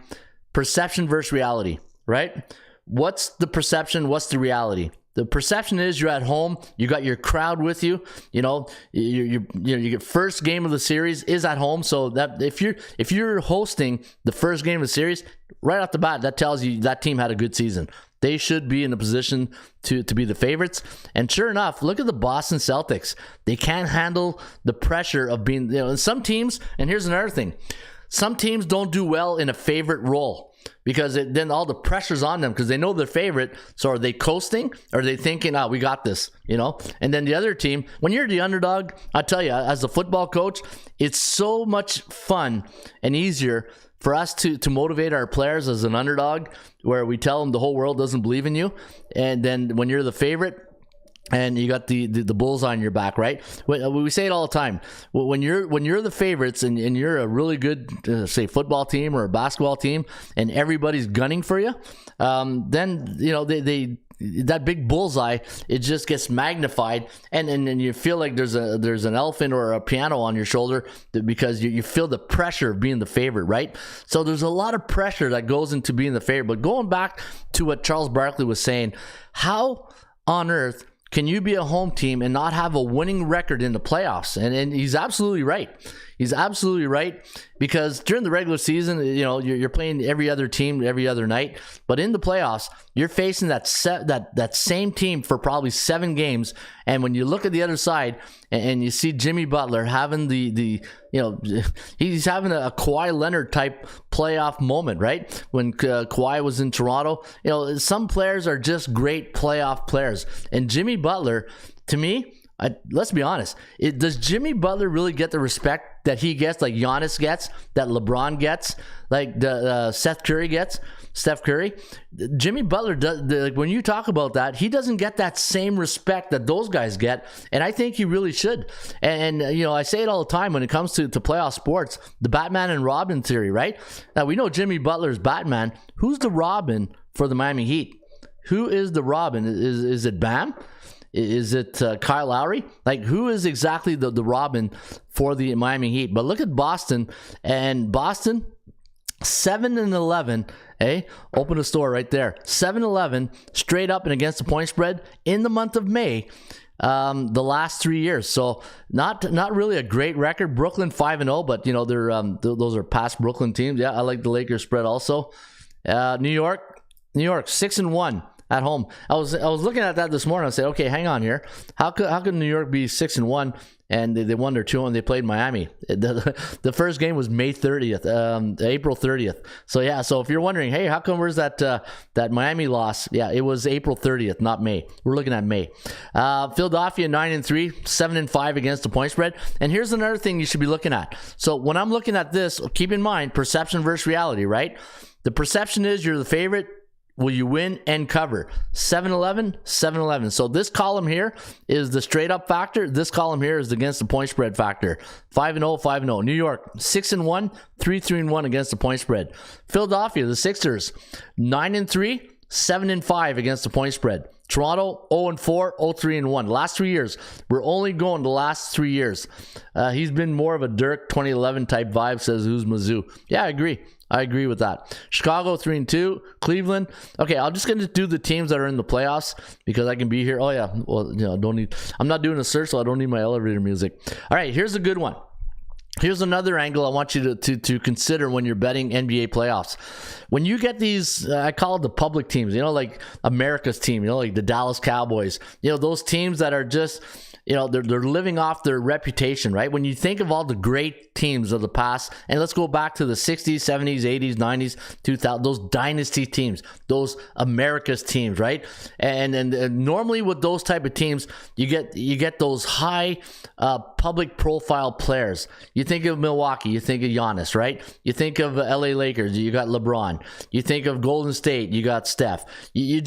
perception versus reality, right? What's the perception? What's the reality? The perception is you're at home, you got your crowd with you, you know, you get first game of the series is at home. So that if you're hosting the first game of the series, right off the bat, that tells you that team had a good season. They should be in a position to be the favorites. And sure enough, look at the Boston Celtics. They can't handle the pressure of being, some teams, and here's another thing. Some teams don't do well in a favorite role because then all the pressure's on them because they know they're favorite. So are they coasting? Or are they thinking, we got this, And then the other team, when you're the underdog, I tell you, as a football coach, it's so much fun and easier for us to motivate our players as an underdog where we tell them the whole world doesn't believe in you. And then when you're the favorite, and you got the bulls on your back, right? We say it all the time. When you're the favorites and you're a really good, say, football team or a basketball team, and everybody's gunning for you, then they that big bullseye, it just gets magnified, and you feel like there's an elephant or a piano on your shoulder because you feel the pressure of being the favorite, right? So there's a lot of pressure that goes into being the favorite. But going back to what Charles Barkley was saying, how on earth can you be a home team and not have a winning record in the playoffs? And he's absolutely right. He's absolutely right because during the regular season, you're playing every other team every other night, but in the playoffs, you're facing that same team for probably 7 games. And when you look at the other side and you see Jimmy Butler having he's having a Kawhi Leonard type playoff moment, right? When Kawhi was in Toronto, some players are just great playoff players, and Jimmy Butler, to me, let's be honest. Does Jimmy Butler really get the respect that he gets, like Giannis gets, that LeBron gets, like Steph Curry gets? Steph Curry, Jimmy Butler does. When you talk about that, he doesn't get that same respect that those guys get, and I think he really should. And I say it all the time when it comes to playoff sports, the Batman and Robin theory, right? Now we know Jimmy Butler's Batman. Who's the Robin for the Miami Heat? Who is the Robin? Is it Bam? Is it Kyle Lowry? Like, who is exactly the Robin for the Miami Heat? But look at Boston, and Boston 7-11. Open a store right there. 7-11 straight up and against the point spread in the month of May. The last 3 years, so not really a great record. Brooklyn 5-0, but they're those are past Brooklyn teams. Yeah, I like the Lakers spread also. New York 6-1 at home. I was looking at that this morning. I said, okay, hang on here. How could New York be 6-1 and they won their 2 and they played Miami? The first game was May 30th, April 30th. So yeah, so if you're wondering, hey, how come where's that Miami loss? Yeah, it was April 30th, not May. We're looking at May. Philadelphia 9-3, 7-5 against the point spread. And here's another thing you should be looking at. So when I'm looking at this, keep in mind perception versus reality, right? The perception is you're the favorite. Will you win and cover? 7-11, 7-11. So this column here is the straight up factor. This column here is against the point spread factor. 5-0, 5-0. New York, 6-1, 3-1 against the point spread. Philadelphia, the Sixers, 9-3, 7-5 against the point spread. Toronto, 0-4, 0-3-1. Last 3 years. We're only going the last 3 years. He's been more of a Dirk 2011 type vibe, says who's Mizzou. Yeah, I agree. I agree with that. Chicago 3-2, Cleveland. Okay, I'm just going to do the teams that are in the playoffs because I can be here. Oh yeah, well, I'm not doing a search, so I don't need my elevator music. All right, here's a good one. Here's another angle I want you to consider when you're betting NBA playoffs. When you get these, I call it the public teams, like America's team, like the Dallas Cowboys, those teams that are just, they're living off their reputation, right? When you think of all the great teams of the past, and let's go back to the 60s, 70s, 80s, 90s, 2000, those dynasty teams, those America's teams, right? And normally with those type of teams, you get those high public profile players. You think of Milwaukee, you think of Giannis, right? You think of LA Lakers, you got LeBron. You think of Golden State, you got Steph. You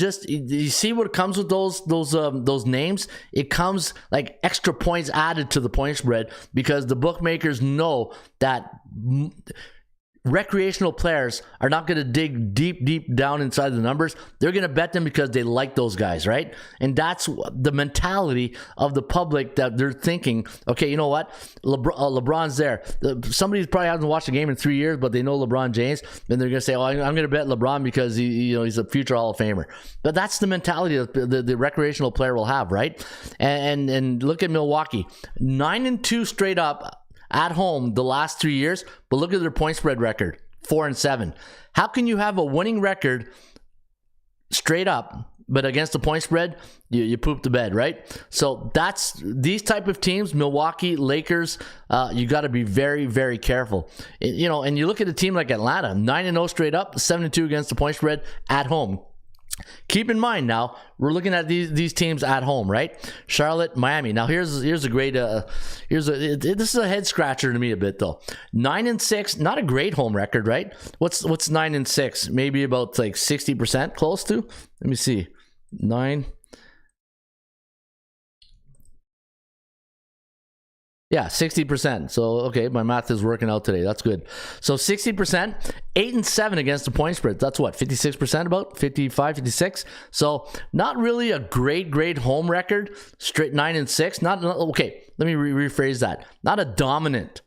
see what comes with those names? It comes like extra points added to the point spread because the bookmakers know that recreational players are not going to dig deep down inside the numbers. They're going to bet them because they like those guys, right? And that's the mentality of the public, that they're thinking, okay, you know what? LeBron's there. Somebody probably hasn't watched a game in 3 years, but they know LeBron James, and they're going to say, I'm going to bet LeBron because he's a future Hall of Famer. But that's the mentality that the recreational player will have, right? And look at Milwaukee, 9-2 straight up at home the last 3 years, but look at their point spread record, 4-7. How can you have a winning record straight up, but against the point spread, you poop the bed, right? So that's these type of teams, Milwaukee, Lakers, you got to be very, very careful. And you look at a team like Atlanta, 9-0 straight up, 7-2 against the point spread at home. Keep in mind now, we're looking at these teams at home, right? Charlotte, Miami. Now here's a great this is a head scratcher to me a bit though. 9-6, not a great home record, right? What's 9-6? Maybe about like 60%, close to. Let me see. 9. Yeah, 60%. So, okay, my math is working out today. That's good. So 60%, 8-7 against the point spread. That's what, 56% about? 55, 56? So not really a great home record. Straight 9-6. Okay, let me rephrase that. Not a dominant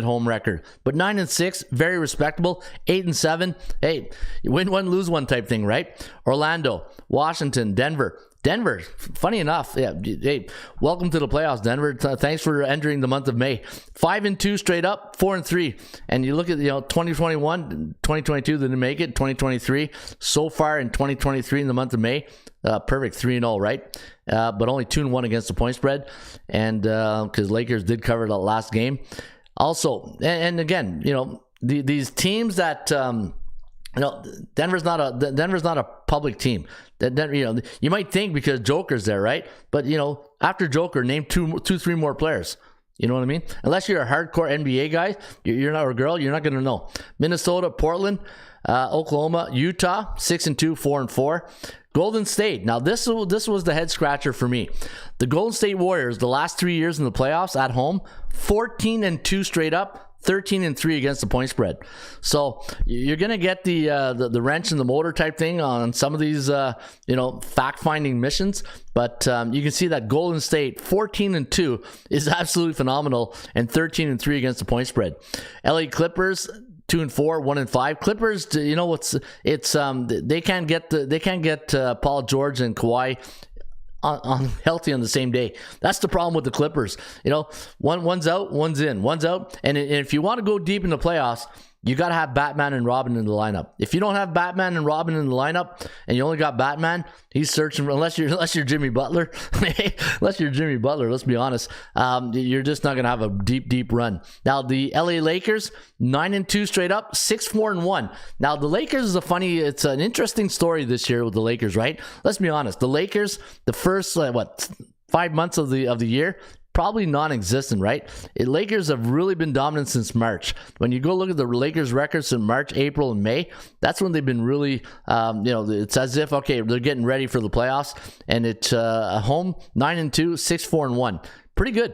home record, but 9-6, very respectable. 8-7, hey, you win one, lose one type thing, right? Orlando, Washington, Denver, funny enough, yeah. Hey, welcome to the playoffs, Denver. Thanks for entering the month of May. 5-2 straight up, 4-3. And you look at 2021, 2022 didn't make it. 2023 so far in 2023 in the month of May, perfect 3-0, right? But only 2-1 against the point spread, and because Lakers did cover the last game. Also, and again, these teams that. Denver's not a public team. You might think because Joker's there, right? But after Joker, name two, three more players. You know what I mean? Unless you're a hardcore NBA guy, you're not a girl, you're not going to know. Minnesota, Portland, Oklahoma, Utah, 6-2, 4-4. Golden State. Now this was the head scratcher for me. The Golden State Warriors, the last 3 years in the playoffs at home, 14-2 straight up. 13-3 against the point spread. So you're gonna get the wrench in the motor type thing on some of these fact finding missions. But you can see that Golden State 14-2 is absolutely phenomenal, and 13-3 against the point spread. LA Clippers 2-4, 1-5. Clippers, they can't get Paul George and Kawhi on healthy on the same day. That's the problem with the Clippers. One's out, one's in, one's out. And if you want to go deep in the playoffs, you got to have Batman and Robin in the lineup. If you don't have Batman and Robin in the lineup and you only got Batman, he's searching, unless you're Jimmy Butler. Unless you're Jimmy Butler, let's be honest. You're just not going to have a deep run. Now, the LA Lakers, 9-2 straight up, 6-4-1. Now, the Lakers is it's an interesting story this year with the Lakers, right? Let's be honest. The Lakers, the first, 5 months of the year, probably non-existent, right? Lakers have really been dominant since March. When you go look at the Lakers records in March, April, and May, that's when they've been really, it's as if, okay, they're getting ready for the playoffs. And it's at home, 9-2, 6-4-1. Pretty good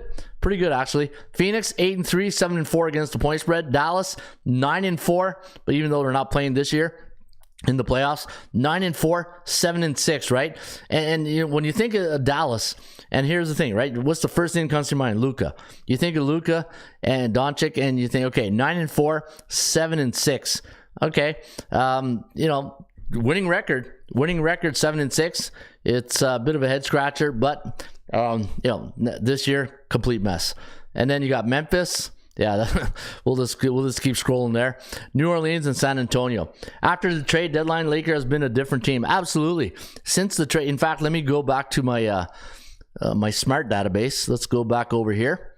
actually. Phoenix 8-3, 7-4 against the point spread. Dallas 9-4, but even though they're not playing this year in the playoffs, 9-4, 7-6, right? And when you think of Dallas, and here's the thing, right? What's the first thing that comes to your mind? Luka. You think of Luka and Doncic, and you think, okay, 9-4, 7-6. Okay, winning record, 7-6. It's a bit of a head scratcher, but this year, complete mess. And then you got Memphis. Yeah, we'll just keep scrolling there. New Orleans and San Antonio. After the trade deadline, Lakers has been a different team. Absolutely. Since the trade, in fact, let me go back to my my smart database. Let's go back over here.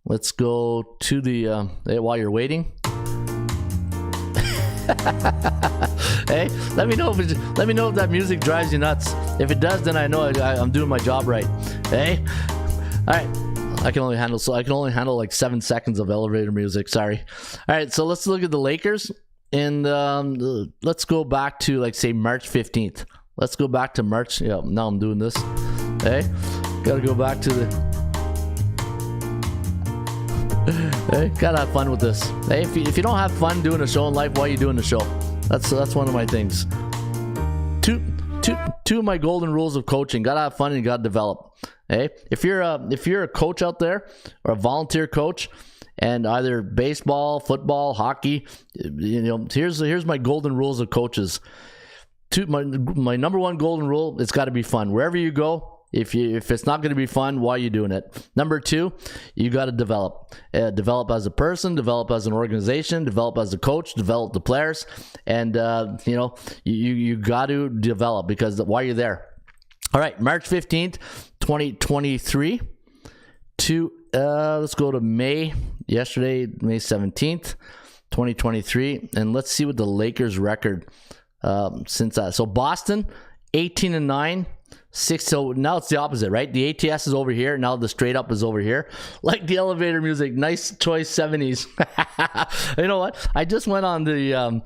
Let's go to the while you're waiting. Hey, let me know if that music drives you nuts. If it does, then I know I'm doing my job right. Hey, all right. I can only handle like 7 seconds of elevator music. Sorry. All right, so let's look at the Lakers, and let's go back to, like, say, March 15th. Let's go back to March. Yeah, now I'm doing this. Hey, gotta go back to the. Hey, gotta have fun with this. Hey, if you don't have fun doing a show in life, why are you doing the show? That's one of my things. Two of my golden rules of coaching: gotta have fun and you gotta develop. Hey, if you're a coach out there, or a volunteer coach, and either baseball, football, hockey, here's my golden rules of coaches. My number one golden rule: it's got to be fun wherever you go. If it's not going to be fun, why are you doing it? Number 2, you got to develop. Develop as a person, develop as an organization, develop as a coach, develop the players, and you got to develop, because why you're there. All right, March 15th, 2023 to let's go to May 17th, 2023, and let's see what the Lakers record since that. So Boston 18-9, 6. So now it's the opposite, right? The ATS is over here. Now the straight up is over here. Like the elevator music. Nice choice, 70s. You know what? I just went on the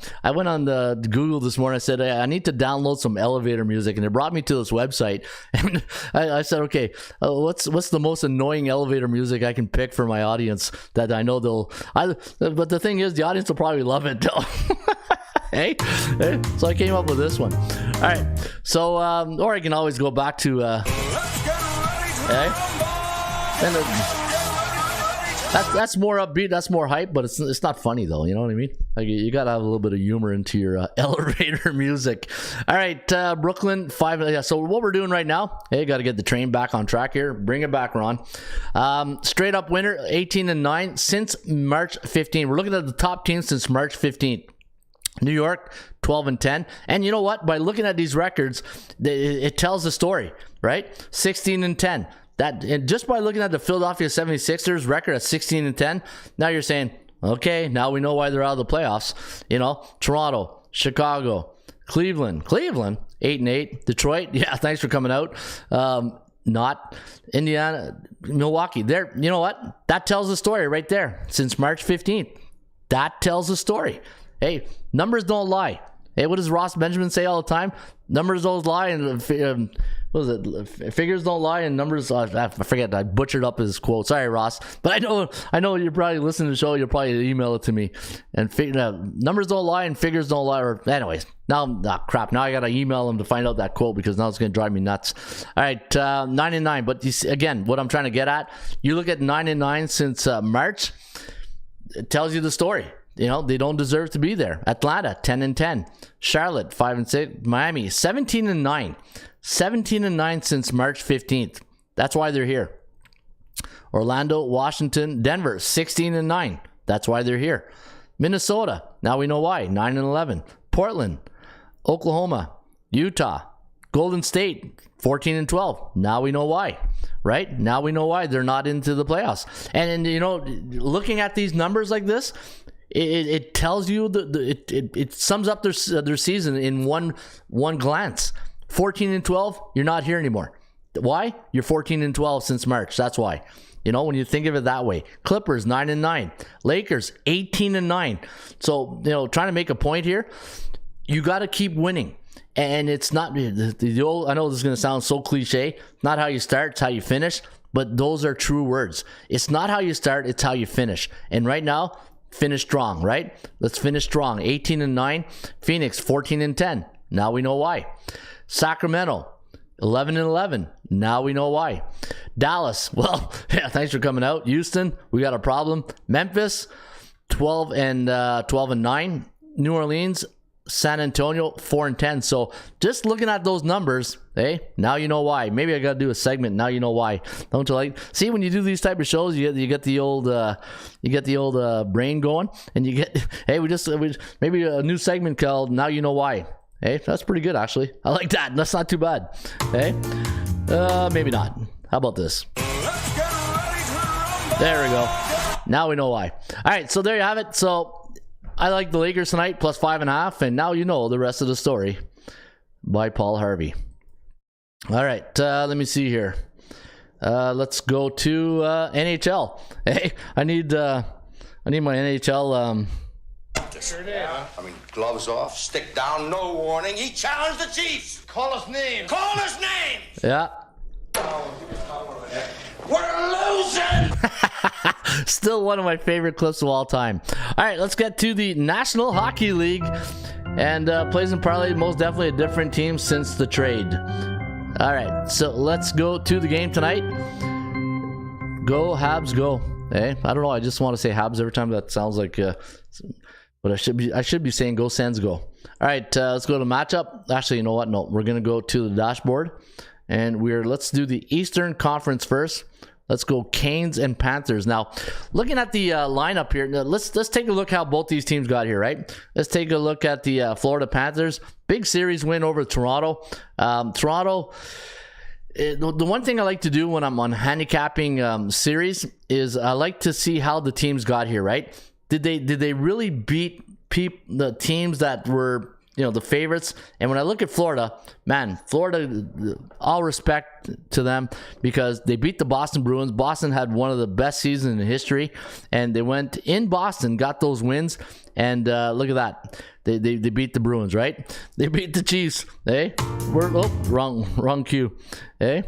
Google this morning. I said, I need to download some elevator music, and it brought me to this website. And I said, okay, what's the most annoying elevator music I can pick for my audience that I know but the thing is, the audience will probably love it though. Hey, so I came up with this one. All right, so or I can always go back to that's more upbeat, that's more hype, but it's not funny though. You know what I mean? Like, you gotta have a little bit of humor into your elevator music. All right, Brooklyn 5. Yeah, so what we're doing right now? Hey, got to get the train back on track here. Bring it back, Ron. Straight up winner, 18-9 since March 15th. We're looking at the top teams since March 15th. New York 12-10, and you know what? By looking at these records, it tells the story, right? 16-10. And just by looking at the Philadelphia 76ers record at 16-10, now you're saying, okay, now we know why they're out of the playoffs. Toronto, Chicago, Cleveland 8-8, Detroit. Yeah, thanks for coming out. Not Indiana, Milwaukee. There, you know what? That tells the story right there. Since March 15th, that tells the story. Hey, numbers don't lie. Hey, what does Ross Benjamin say all the time? Numbers don't lie, and figures don't lie, and numbers. I forget. I butchered up his quote. Sorry, Ross. But I know you're probably listening to the show. You'll probably email it to me. And numbers don't lie, and figures don't lie. Or anyways, crap. Now I gotta email him to find out that quote, because now it's gonna drive me nuts. All right, 9-9. But you see, again, what I'm trying to get at, you look at 9-9 since March. It tells you the story. They don't deserve to be there. Atlanta 10-10, Charlotte 5-6, Miami 17-9, 17-9 since March 15th. That's why they're here. Orlando, Washington, Denver 16-9. That's why they're here. Minnesota, now we know why, 9-11. Portland, Oklahoma, Utah, Golden State, 14-12. Now we know why, right? Now we know why they're not into the playoffs. And you know, looking at these numbers like this, it tells you it sums up their season in one glance. 14-12, you're not here anymore. Why? You're 14-12 since March. That's why. You know, when you think of it that way. Clippers 9-9, Lakers 18-9. So, you know, trying to make a point here, you got to keep winning. And it's not the old, I know this is going to sound so cliche, not how you start, it's how you finish, but those are true words. It's not how you start, it's how you finish. And right now, finish strong, right? Let's finish strong. 18-9, Phoenix 14-10. Now we know why. Sacramento 11-11. Now we know why. Dallas, well, yeah, thanks for coming out. Houston, we got a problem. Memphis 12-9. New Orleans, San Antonio 4-10. So just looking at those numbers, hey, now you know why. Maybe I got to do a segment. Now you know why. Don't you like? See, when you do these type of shows, you get the old brain going, and you get hey, we maybe a new segment called Now You Know Why. Hey, that's pretty good actually. I like that. That's not too bad. Hey, maybe not. How about this? Let's get ready to rumble. There we go. Now we know why. All right, so there you have it. So I like the Lakers tonight, plus 5.5, and now you know the rest of the story by Paul Harvey. All right, let me see here. Let's go to NHL. Hey, I need my NHL. Sure did. I mean, gloves off, stick down, no warning. He challenged the Chiefs. Call his name. Call his name. Yeah. We're losing. Still one of my favorite clips of all time. All right, let's get to the National Hockey League. And Plays and Parlay, most definitely a different team since the trade. All right, so let's go to the game tonight. Go Habs, go. Hey, I don't know. I just want to say Habs every time. That sounds like, but I should be saying go Sens, go. All right, let's go to matchup. Actually, you know what? No, we're gonna go to the dashboard, and let's do the Eastern Conference first. Let's go Canes and Panthers. Now, looking at the lineup here, let's take a look how both these teams got here, right? Let's take a look at the Florida Panthers. Big series win over Toronto. Toronto, the one thing I like to do when I'm on handicapping series is I like to see how the teams got here, right? Did they really beat the teams that were, you know, the favorites? And when I look at Florida, man, Florida, all respect to them because they beat the Boston Bruins. Boston had one of the best seasons in history, and they went in Boston, got those wins, and look at that. They beat the Bruins, right? They beat the Chiefs. Hey, wrong cue. Hey,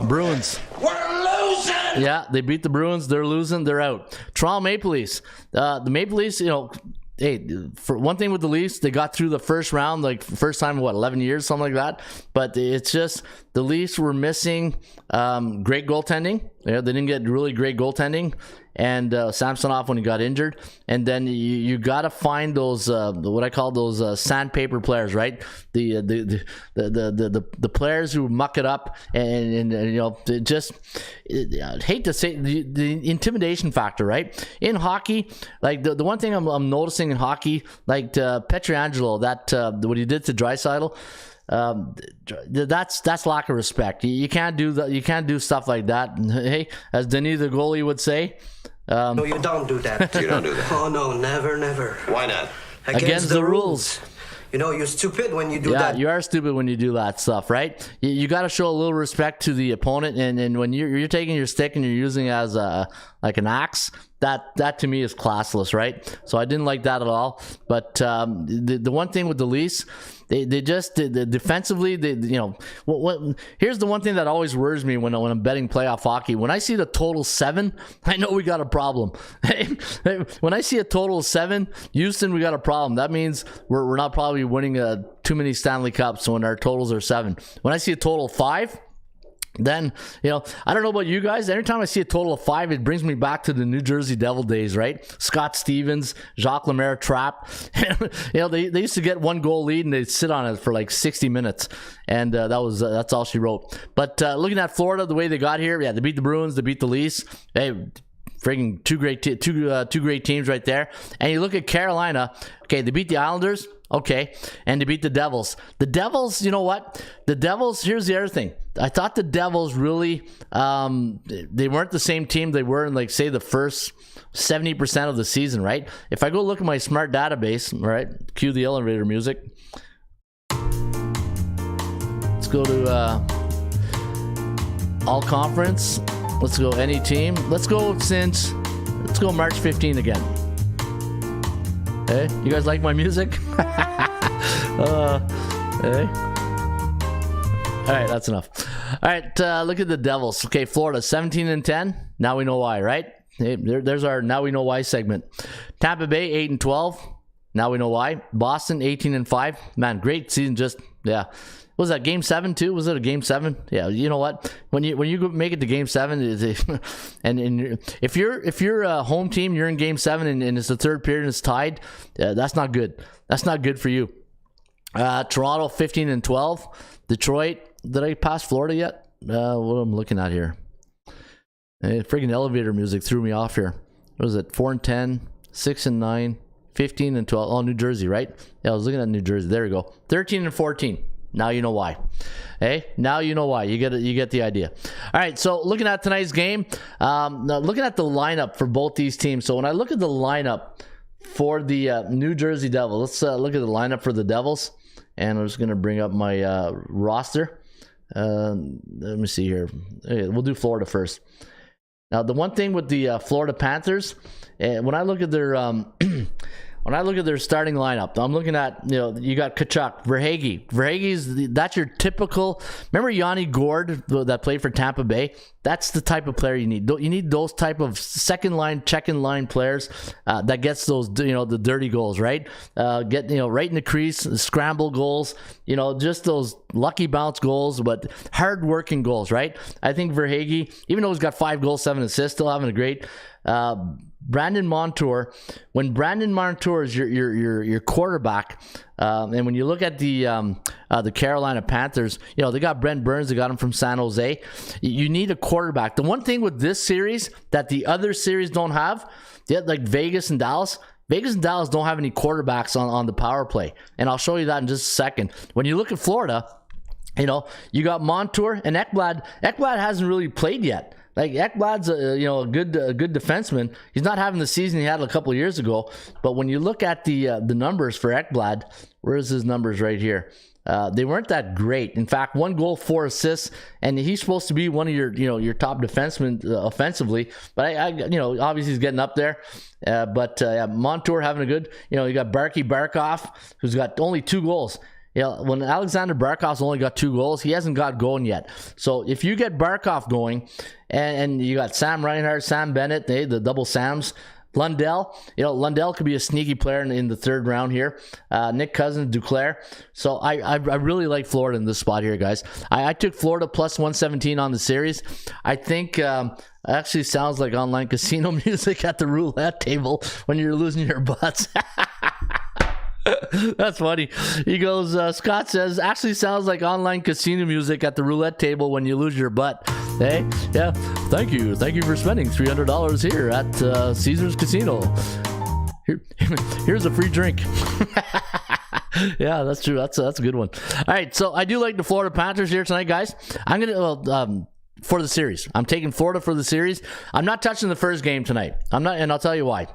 Bruins. We're losing. Yeah, they beat the Bruins. They're losing. They're out. Toronto Maple Leafs. The Maple Leafs, you know, hey, for one thing with the Leafs, they got through the first round, like first time in 11 years, something like that. But it's just the Leafs were missing great goaltending. They didn't get really great goaltending, and Samsonov when he got injured. And then you got to find those what I call those sandpaper players, right? The players who muck it up and you know, just I'd hate to say the intimidation factor, right? In hockey, like the one thing I'm noticing in hockey, like Pietrangelo, that what he did to Draisaitl. That's lack of respect. You can't do that. You can't do stuff like that. Hey, as Denis the goalie would say, no, you don't do that. You don't do that. Oh no, never. Why not? Against the rules. You know, you're stupid when you do yeah, that. you are stupid when you do that stuff, right? You got to show a little respect to the opponent, and when you're taking your stick and you're using it as like an axe, that to me is classless, right? So I didn't like that at all. But the one thing with the Leafs, they just defensively, you know, here's the one thing that always worries me when I'm betting playoff hockey. When I see the total 7, I know we got a problem. When I see a total of 7, Houston, we got a problem. That means we're not probably winning too many Stanley Cups when our totals are 7. When I see a total of 5, then, you know, I don't know about you guys. Every time I see a total of 5, it brings me back to the New Jersey Devil days, right? Scott Stevens, Jacques Lemaire trap. You know, they used to get 1 goal lead and they'd sit on it for like 60 minutes. And that's all she wrote. But looking at Florida, the way they got here, yeah, they beat the Bruins, they beat the Leafs. Hey, Friggin' two great teams right there. And you look at Carolina. Okay, they beat the Islanders. Okay, and they beat the Devils. The Devils, you know what? The Devils, here's the other thing. I thought the Devils really, they weren't the same team they were in, like, say, the first 70% of the season, right? If I go look at my smart database, right, cue the elevator music. Let's go to all conference. Let's go any team. Let's go March 15 again. Hey, you guys like my music? Hey. All right, that's enough. All right, look at the Devils. Okay, Florida 17-10. Now we know why, right? Hey, there's our now we know why segment. Tampa Bay 8-12. Now we know why. Boston 18-5. Man, great season. Just was that game 7 too? Was it a game 7? Yeah. You know what? When you make it to game 7, and if you're a home team, you're in game 7, and it's the third period and it's tied. That's not good. That's not good for you. Toronto 15-12. Detroit. Did I pass Florida yet? What am I looking at here? Freaking elevator music threw me off here. What was it? 4-10, 6-9, 15-12. Oh, New Jersey, right? Yeah, I was looking at New Jersey. There we go. 13-14. Now you know why. Hey, now you know why. You get the idea. All right, so looking at tonight's game, now looking at the lineup for both these teams. So when I look at the lineup for the New Jersey Devils, let's look at the lineup for the Devils. And I'm just going to bring up my roster. Let me see here. Okay, we'll do Florida first. Now, the one thing with the Florida Panthers, when I look at their starting lineup, I'm looking at, you got Tkachuk, Verhaeghe. That's your typical. Remember Yanni Gourde that played for Tampa Bay? That's the type of player you need. You need those type of second line, check-in line players that gets those, the dirty goals, right? Get right in the crease, scramble goals, just those lucky bounce goals, but hard-working goals, right? I think Verhaeghe, even though he's got 5 goals, 7 assists, still having a great. Brandon Montour, when Brandon Montour is your quarterback, and when you look at the Carolina Panthers, they got Brent Burns, they got him from San Jose. You need a quarterback. The one thing with this series that the other series don't have, like Vegas and Dallas don't have any quarterbacks on the power play, and I'll show you that in just a second. When you look at Florida, you got Montour and Ekblad. Ekblad hasn't really played yet. Like, Ekblad's a good defenseman. He's not having the season he had a couple of years ago. But when you look at the numbers for Ekblad, where's his numbers right here? They weren't that great. In fact, 1 goal, 4 assists, and he's supposed to be one of your top defensemen offensively. But obviously he's getting up there. But Montour having a good. You got Barkov, who's got only 2 goals. When Alexander Barkov's only got 2 goals, he hasn't got going yet. So if you get Barkov going, and you got Sam Reinhart, Sam Bennett, the double Sams, Lundell, Lundell could be a sneaky player in the third round here. Nick Cousins, Duclair. So I really like Florida in this spot here, guys. I took Florida plus 117 on the series. I think actually sounds like online casino music at the roulette table when you're losing your butts. That's funny. He goes, Scott says, actually sounds like online casino music at the roulette table when you lose your butt. Hey, yeah, thank you for spending $300 here at Caesars Casino. Here's a free drink. Yeah, that's true. That's a good one. All right, so I do like the Florida Panthers here tonight, guys. I'm gonna for the series. I'm taking Florida for the series. I'm not touching the first game tonight. I'm not, and I'll tell you why.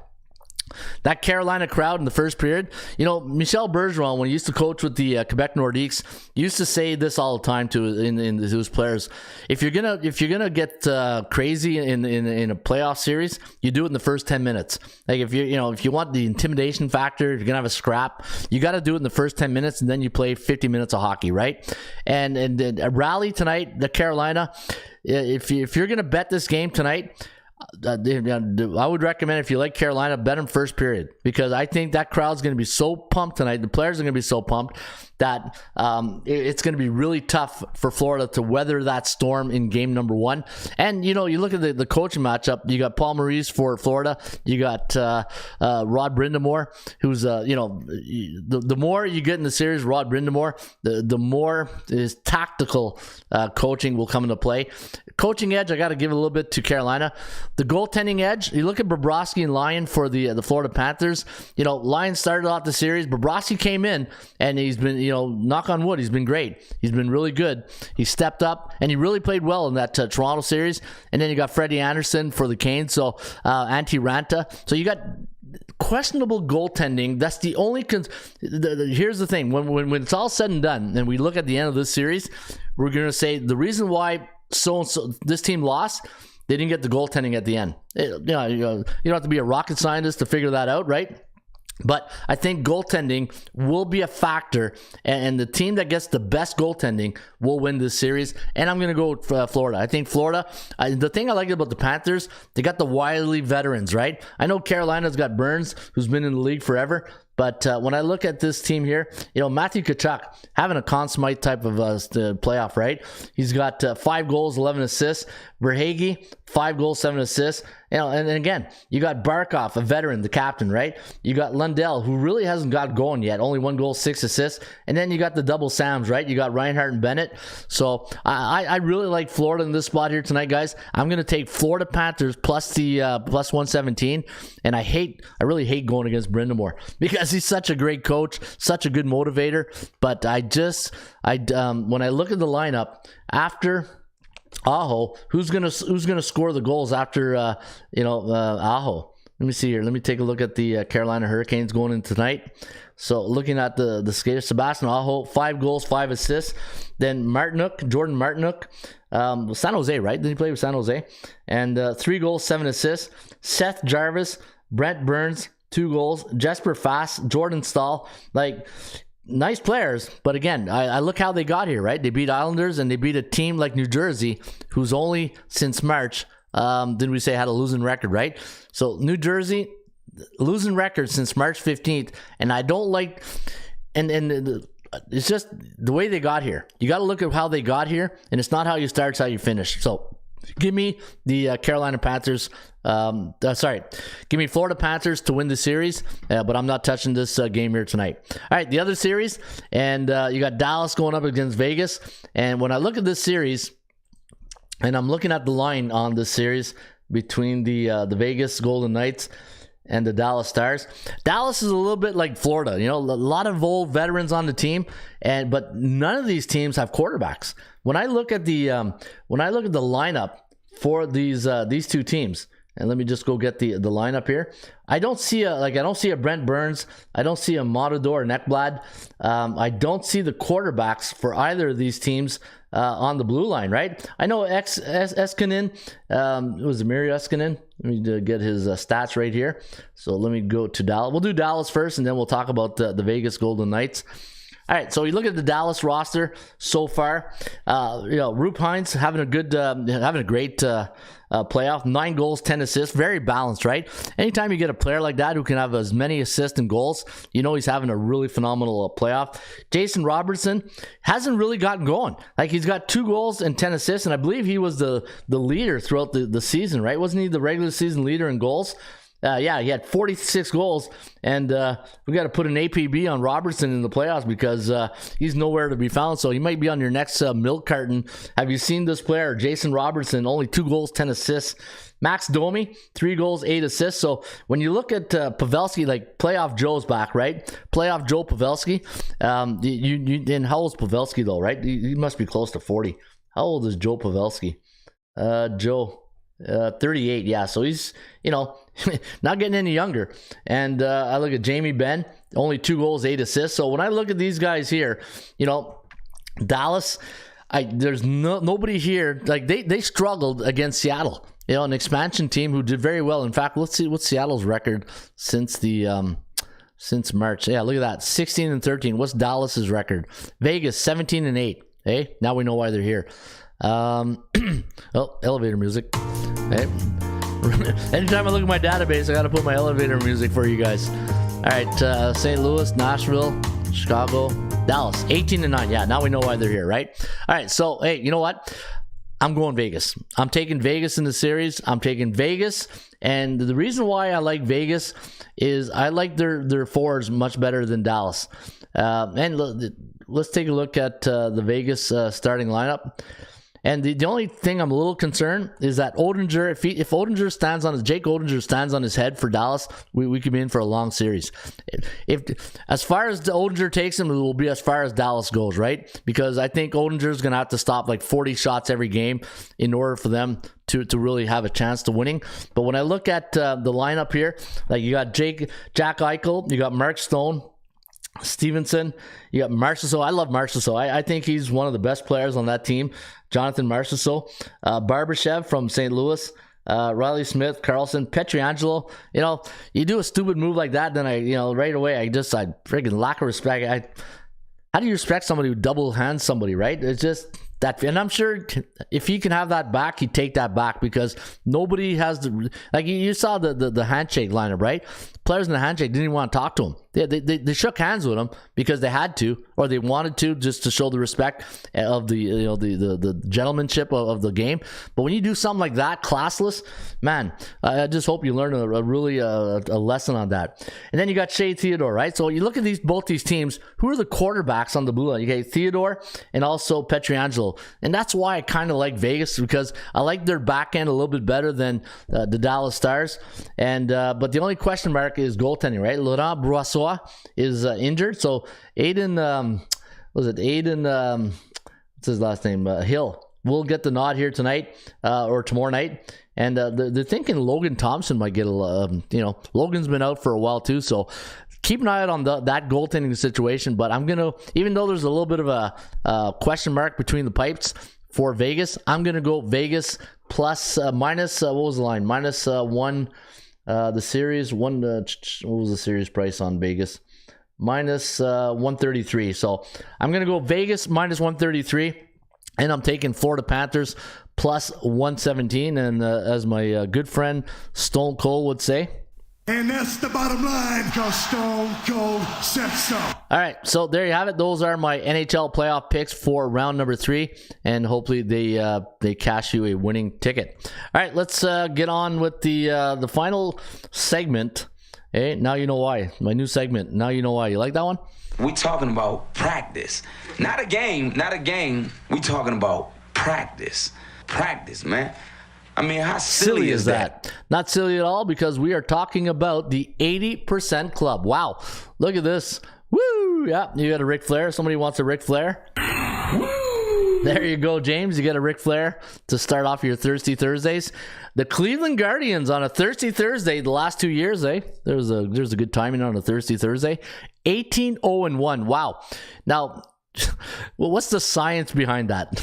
That Carolina crowd in the first period, Michel Bergeron, when he used to coach with the Quebec Nordiques, used to say this all the time to his players: if you're gonna get crazy in a playoff series, you do it in the first 10 minutes. Like if you want the intimidation factor, if you're gonna have a scrap, you got to do it in the first 10 minutes, and then you play 50 minutes of hockey, right? And a rally tonight, the Carolina. If you're gonna bet this game tonight, I would recommend, if you like Carolina, bet them first period, because I think that crowd's going to be so pumped tonight. The players are going to be so pumped that it's going to be really tough for Florida to weather that storm in game number 1. And, you look at the coaching matchup. You got Paul Maurice for Florida. You got Rod Brindamore, who's, the more you get in the series, Rod Brindamore, the more his tactical coaching will come into play. Coaching edge, I got to give a little bit to Carolina. The goaltending edge, you look at Bobrovsky and Lyon for the Florida Panthers. Lyon started off the series. Bobrovsky came in, and he's been, knock on wood, he's been great. He's been really good. He stepped up, and he really played well in that Toronto series. And then you got Freddie Anderson for the Canes, so Antti Ranta. So you got questionable goaltending. That's the only here's the thing, when it's all said and done and we look at the end of this series, we're going to say the reason why so this team lost, they didn't get the goaltending at the end. You don't have to be a rocket scientist to figure that out, right? But I think goaltending will be a factor, and the team that gets the best goaltending will win this series. And I'm going to go with Florida. I think Florida, the thing I like about the Panthers, they got the wily veterans, right? I know Carolina's got Burns, who's been in the league forever. But when I look at this team here, Matthew Tkachuk having a Conn Smythe type of playoff, right? He's got 5 goals, 11 assists. Verhaeghe, 5 goals, 7 assists. And again, you got Barkov, a veteran, the captain, right? You got Lundell, who really hasn't got going yet. Only 1 goal, 6 assists. And then you got the double Sams, right? You got Reinhart and Bennett. So I really like Florida in this spot here tonight, guys. I'm going to take Florida Panthers plus the plus 117. And I really hate going against Brind'Amour because he's such a great coach, such a good motivator. But when I look at the lineup after Aho, who's gonna score the goals after Aho? Let me see here. Let me take a look at the Carolina Hurricanes going in tonight. So looking at the skaters, Sebastian Aho, 5 goals, 5 assists. Then Jordan Martinook, San Jose, right? Did he play with San Jose? And 3 goals, 7 assists. Seth Jarvis, Brent Burns, 2 goals. Jesper Fast, Jordan Stahl, nice players, but again, I look how they got here, right? They beat Islanders, and they beat a team like New Jersey, who's only since March, didn't we say had a losing record, right? So New Jersey, losing record since March 15th, and I don't like, and it's just the way they got here. You got to look at how they got here, and it's not how you start, it's how you finish. So give me the Carolina Panthers. Give me Florida Panthers to win the series, but I'm not touching this game here tonight. All right, the other series, and you got Dallas going up against Vegas. And when I look at this series, and I'm looking at the line on this series between the Vegas Golden Knights and the Dallas Stars, Dallas is a little bit like Florida. A lot of old veterans on the team, but none of these teams have quarterbacks. When I look at the lineup for these two teams, and let me just go get the lineup here. I don't see a Brent Burns. I don't see a Matador Ekblad. I don't see the quarterbacks for either of these teams on the blue line, right? I know Eskinen, it was Amiri Eskinen. Let me get his stats right here. So let me go to Dallas. We'll do Dallas first, and then we'll talk about the Vegas Golden Knights. All right, so you look at the Dallas roster so far. Rupe Hines having a great playoff. 9 goals, 10 assists, very balanced, right? Anytime you get a player like that who can have as many assists and goals, he's having a really phenomenal playoff. Jason Robertson hasn't really gotten going. He's got 2 goals and 10 assists, and I believe he was the leader throughout the season, right? Wasn't he the regular season leader in goals? He had 46 goals, and we got to put an APB on Robertson in the playoffs because he's nowhere to be found. So he might be on your next milk carton. Have you seen this player, Jason Robertson? Only 2 goals, 10 assists. Max Domi, 3 goals, 8 assists. So when you look at Pavelski, playoff Joe's back, right? Playoff Joe Pavelski. And how old is Pavelski though, right? He must be close to 40. How old is Joe Pavelski? Joe. 38, yeah. So he's, not getting any younger. And I look at Jamie Benn, only 2 goals, 8 assists. So when I look at these guys here, Dallas, there's nobody here. They struggled against Seattle, an expansion team who did very well. In fact, let's see what's Seattle's record since March. Yeah, look at that, 16-13. What's Dallas's record? Vegas, 17-8. Hey, now we know why they're here. Elevator music. Hey. Anytime I look at my database, I got to put my elevator music for you guys. All right, St. Louis, Nashville, Chicago, Dallas, 18-9. Yeah, now we know why they're here, right? All right, so hey, you know what? I'm going Vegas. I'm taking Vegas in the series. I'm taking Vegas, and the reason why I like Vegas is I like their forwards much better than Dallas. And let's take a look at the Vegas starting lineup. And the only thing I'm a little concerned is that Oettinger, if Oettinger stands on Jake Oettinger stands on his head for Dallas, we could be in for a long series. If as far as the Oettinger takes him, it will be as far as Dallas goes, right? Because I think Oettinger is going to have to stop like 40 shots every game in order for them to really have a chance to winning. But when I look at the lineup here, like you got Jack Eichel, you got Mark Stone, Stevenson, you got Marchessault. I love Marchessault. I think he's one of the best players on that team. Jonathan Marchessault, Barbashev from St. Louis, Riley Smith, Carlson, Pietrangelo. You do a stupid move like that, then right away I freaking lack of respect. How do you respect somebody who double hands somebody, right? It's just that, and I'm sure if he can have that back, he'd take that back, because nobody has you saw the handshake lineup, right? Players in the handshake didn't even want to talk to him. They shook hands with him because they had to, or they wanted to, just to show the respect of the gentlemanship of the game. But when you do something like that, classless, man, I just hope you learn a lesson on that. And then you got Shea Theodore, right? So you look at both these teams. Who are the quarterbacks on the blue line? You got Theodore and also Pietrangelo, and that's why I kind of like Vegas, because I like their back end a little bit better than the Dallas Stars. And but the only question mark is goaltending, right? Laurent Brossoit is injured, so Aiden what's his last name, Hill will get the nod here tonight or tomorrow night. And they're thinking Logan Thompson might get Logan's been out for a while too, so keep an eye out on that goaltending situation. But I'm gonna, even though there's a little bit of a question mark between the pipes for Vegas, I'm gonna go Vegas plus minus what was the line, minus one. The series one, what was the series price on Vegas? Minus 133. So I'm gonna go Vegas minus 133, and I'm taking Florida Panthers plus 117. And as my good friend Stone Cold would say, And that's the bottom line, because Stone Cold said so. all right, so there you have it. Those are my NHL playoff picks for round number 3, and hopefully they cash you a winning ticket. All right, let's get on with the final segment. Hey, now you know why. My new segment. Now you know why. You like that one? We talking about practice, not a game. We talking about practice, man. I mean, how silly is that? Not silly at all, because we are talking about the 80% Club. Wow, look at this. Woo! Yeah, you got a Ric Flair. Somebody wants a Ric Flair. Woo! There you go, James. You got a Ric Flair to start off your Thirsty Thursdays. The Cleveland Guardians on a Thirsty Thursday the last 2 years, eh? There's a good timing on a Thirsty Thursday. 18-0-1. Wow. Now, well, what's the science behind that?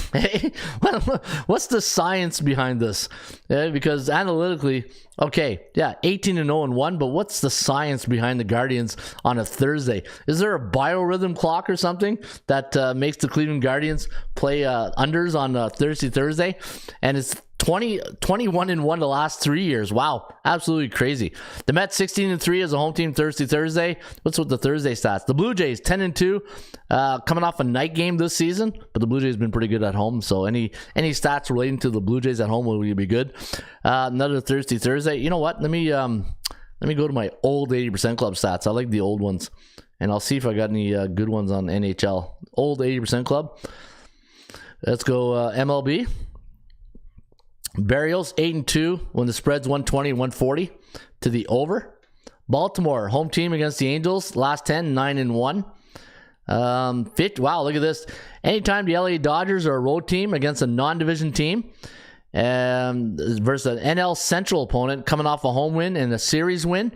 What's the science behind this? Because analytically, okay, yeah, 18-0-1, but what's the science behind the Guardians on a Thursday? Is there a biorhythm clock or something that makes the Cleveland Guardians play unders on a Thursday? And it's 21-1 the last 3 years. Wow, absolutely crazy. The Mets 16-3 as a home team Thursday. What's with the Thursday stats? The Blue Jays 10-2, coming off a night game this season, but the Blue Jays have been pretty good at home. So any stats relating to the Blue Jays at home will be good. Another Thursday. You know what? Let me go to my old 80% Club stats. I like the old ones, and I'll see if I got any good ones on NHL. Old 80% Club. Let's go MLB. Burials 8-2 when the spread's 120-140 to the over. Baltimore home team against the Angels, last 10 9-1. Wow, look at this. Anytime the LA Dodgers are a road team against a non-division team versus an NL Central opponent coming off a home win and a series win,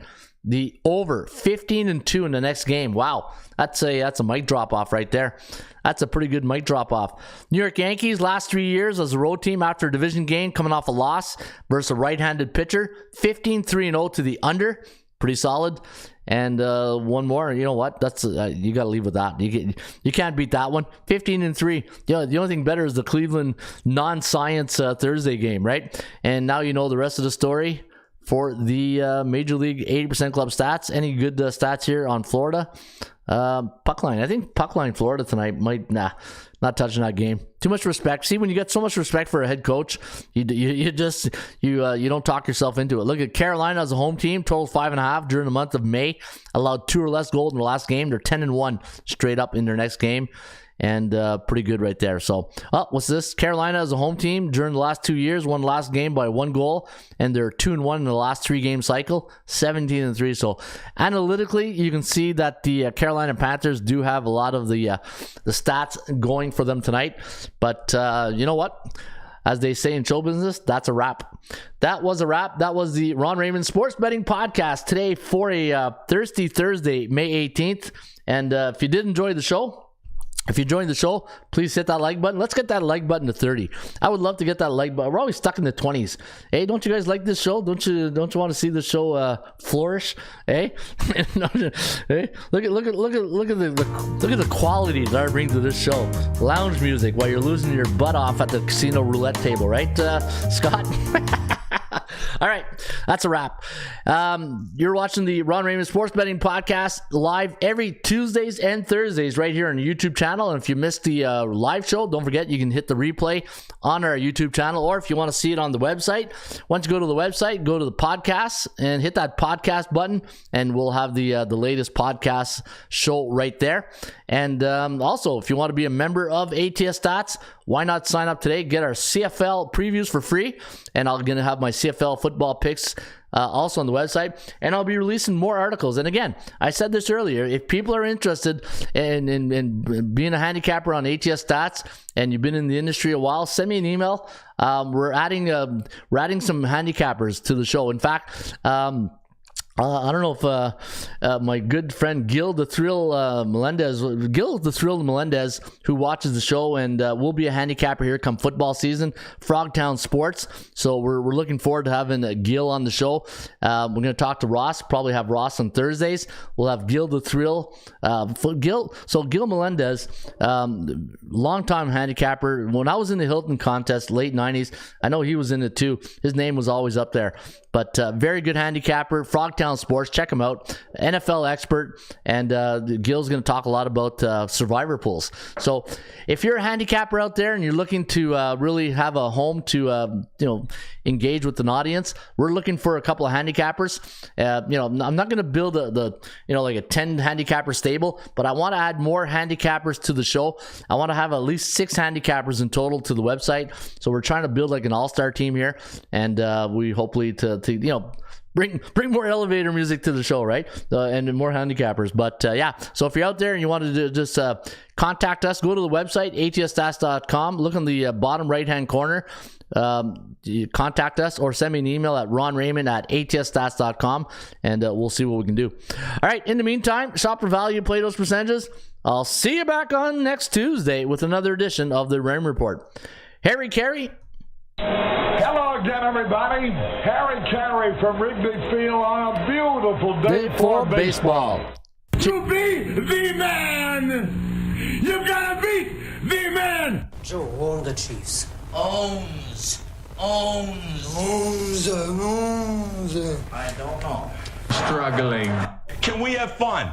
the over 15-2 in the next game. Wow, that's a mic drop off right there. That's a pretty good mic drop off. New York Yankees last 3 years as a road team after a division game coming off a loss versus a right-handed pitcher, 15-3-0 to the under. Pretty solid. And one more, you know what? That's you got to leave with that. You can't beat that one. 15-3. The only thing better is the Cleveland non-science Thursday game, right? And now you know the rest of the story for the Major League 80% Club stats. Any good stats here on Florida? Puck line. I think puck line Florida tonight might not touching that game. Too much respect. See, when you get so much respect for a head coach, you don't talk yourself into it. Look at Carolina as a home team, total 5.5 during the month of May. Allowed 2 or less goals in the last game. They're 10-1 straight up in their next game. and pretty good right there. So, what's this? Carolina as a home team during the last 2 years won the last game by 1 goal, and they're 2-1 in the last 3-game cycle, 17-3. So, analytically, you can see that the Carolina Panthers do have a lot of the stats going for them tonight. But you know what? As they say in show business, that's a wrap. That was a wrap. That was the Ron Raymond Sports Betting Podcast today for a Thursday, May 18th. And if you did enjoy the show, if you joined the show, please hit that like button. Let's get that like button to 30. I would love to get that like button. We're always stuck in the 20s. Hey, don't you guys like this show? Don't you want to see the show flourish? Hey, hey, look at the quality that I bring to this show. Lounge music while you're losing your butt off at the casino roulette table, right, Scott? All right, that's a wrap. You're watching the Ron Raymond Sports Betting Podcast live every Tuesdays and Thursdays right here on the YouTube channel. And if you missed the live show, don't forget you can hit the replay on our YouTube channel, or if you want to see it on the website, once you go to the website, go to the podcasts and hit that podcast button, and we'll have the latest podcast show right there. And also, if you want to be a member of ATS Stats, why not sign up today? Get our CFL previews for free, and I'm going to have my CFL football picks also on the website, and I'll be releasing more articles. And again, I said this earlier, if people are interested in being a handicapper on ATS Stats and you've been in the industry a while, send me an email. We're adding some handicappers to the show. In fact, I don't know if my good friend Gil the Thrill Melendez, who watches the show and will be a handicapper here come football season, Frogtown Sports. So we're looking forward to having Gil on the show. We're going to talk to Ross, probably have Ross on Thursdays. We'll have Gil the Thrill. Gil Melendez, longtime handicapper. When I was in the Hilton contest, late 90s, I know he was in it too. His name was always up there. But very good handicapper, Frogtown Sports. Check him out. NFL expert. And Gil's going to talk a lot about survivor pools. So if you're a handicapper out there and you're looking to really have a home to engage with an audience, we're looking for a couple of handicappers. I'm not going to build like a 10 handicapper stable, but I want to add more handicappers to the show. I want to have at least 6 handicappers in total to the website. So we're trying to build like an all-star team here, and we hopefully to bring more elevator music to the show, right? And more handicappers. But so if you're out there and you want to just contact us, go to the website, atsstats.com. Look on the bottom right-hand corner. You contact us or send me an email at ronraymond@atsstats.com, and we'll see what we can do. All right, in the meantime, shop for value, play those percentages. I'll see you back on next Tuesday with another edition of the Ram Report. Harry Carey. Hello again, everybody. Harry Carey from Wrigley Field on a beautiful day for baseball. To be the man, you gotta beat the man. Joe owned the Chiefs. Owns. Owns. I don't know. Struggling. Can we have fun?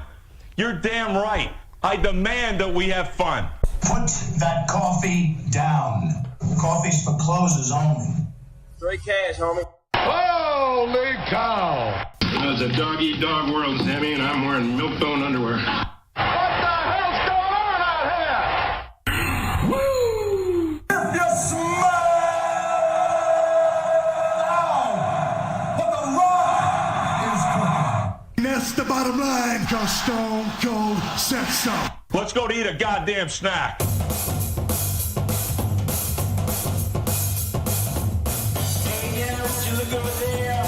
You're damn right. I demand that we have fun. Put that coffee down. Coffee's for closers only. Straight cash, homie. Holy cow! It's a dog-eat-dog world, Sammy, and I'm wearing milk-bone underwear. What the hell's going on out here? Woo! If you smile, what the rock is cooking. That's the bottom line, cause Stone Cold said so. Let's go to eat a goddamn snack. Hey, yeah, what you look over there?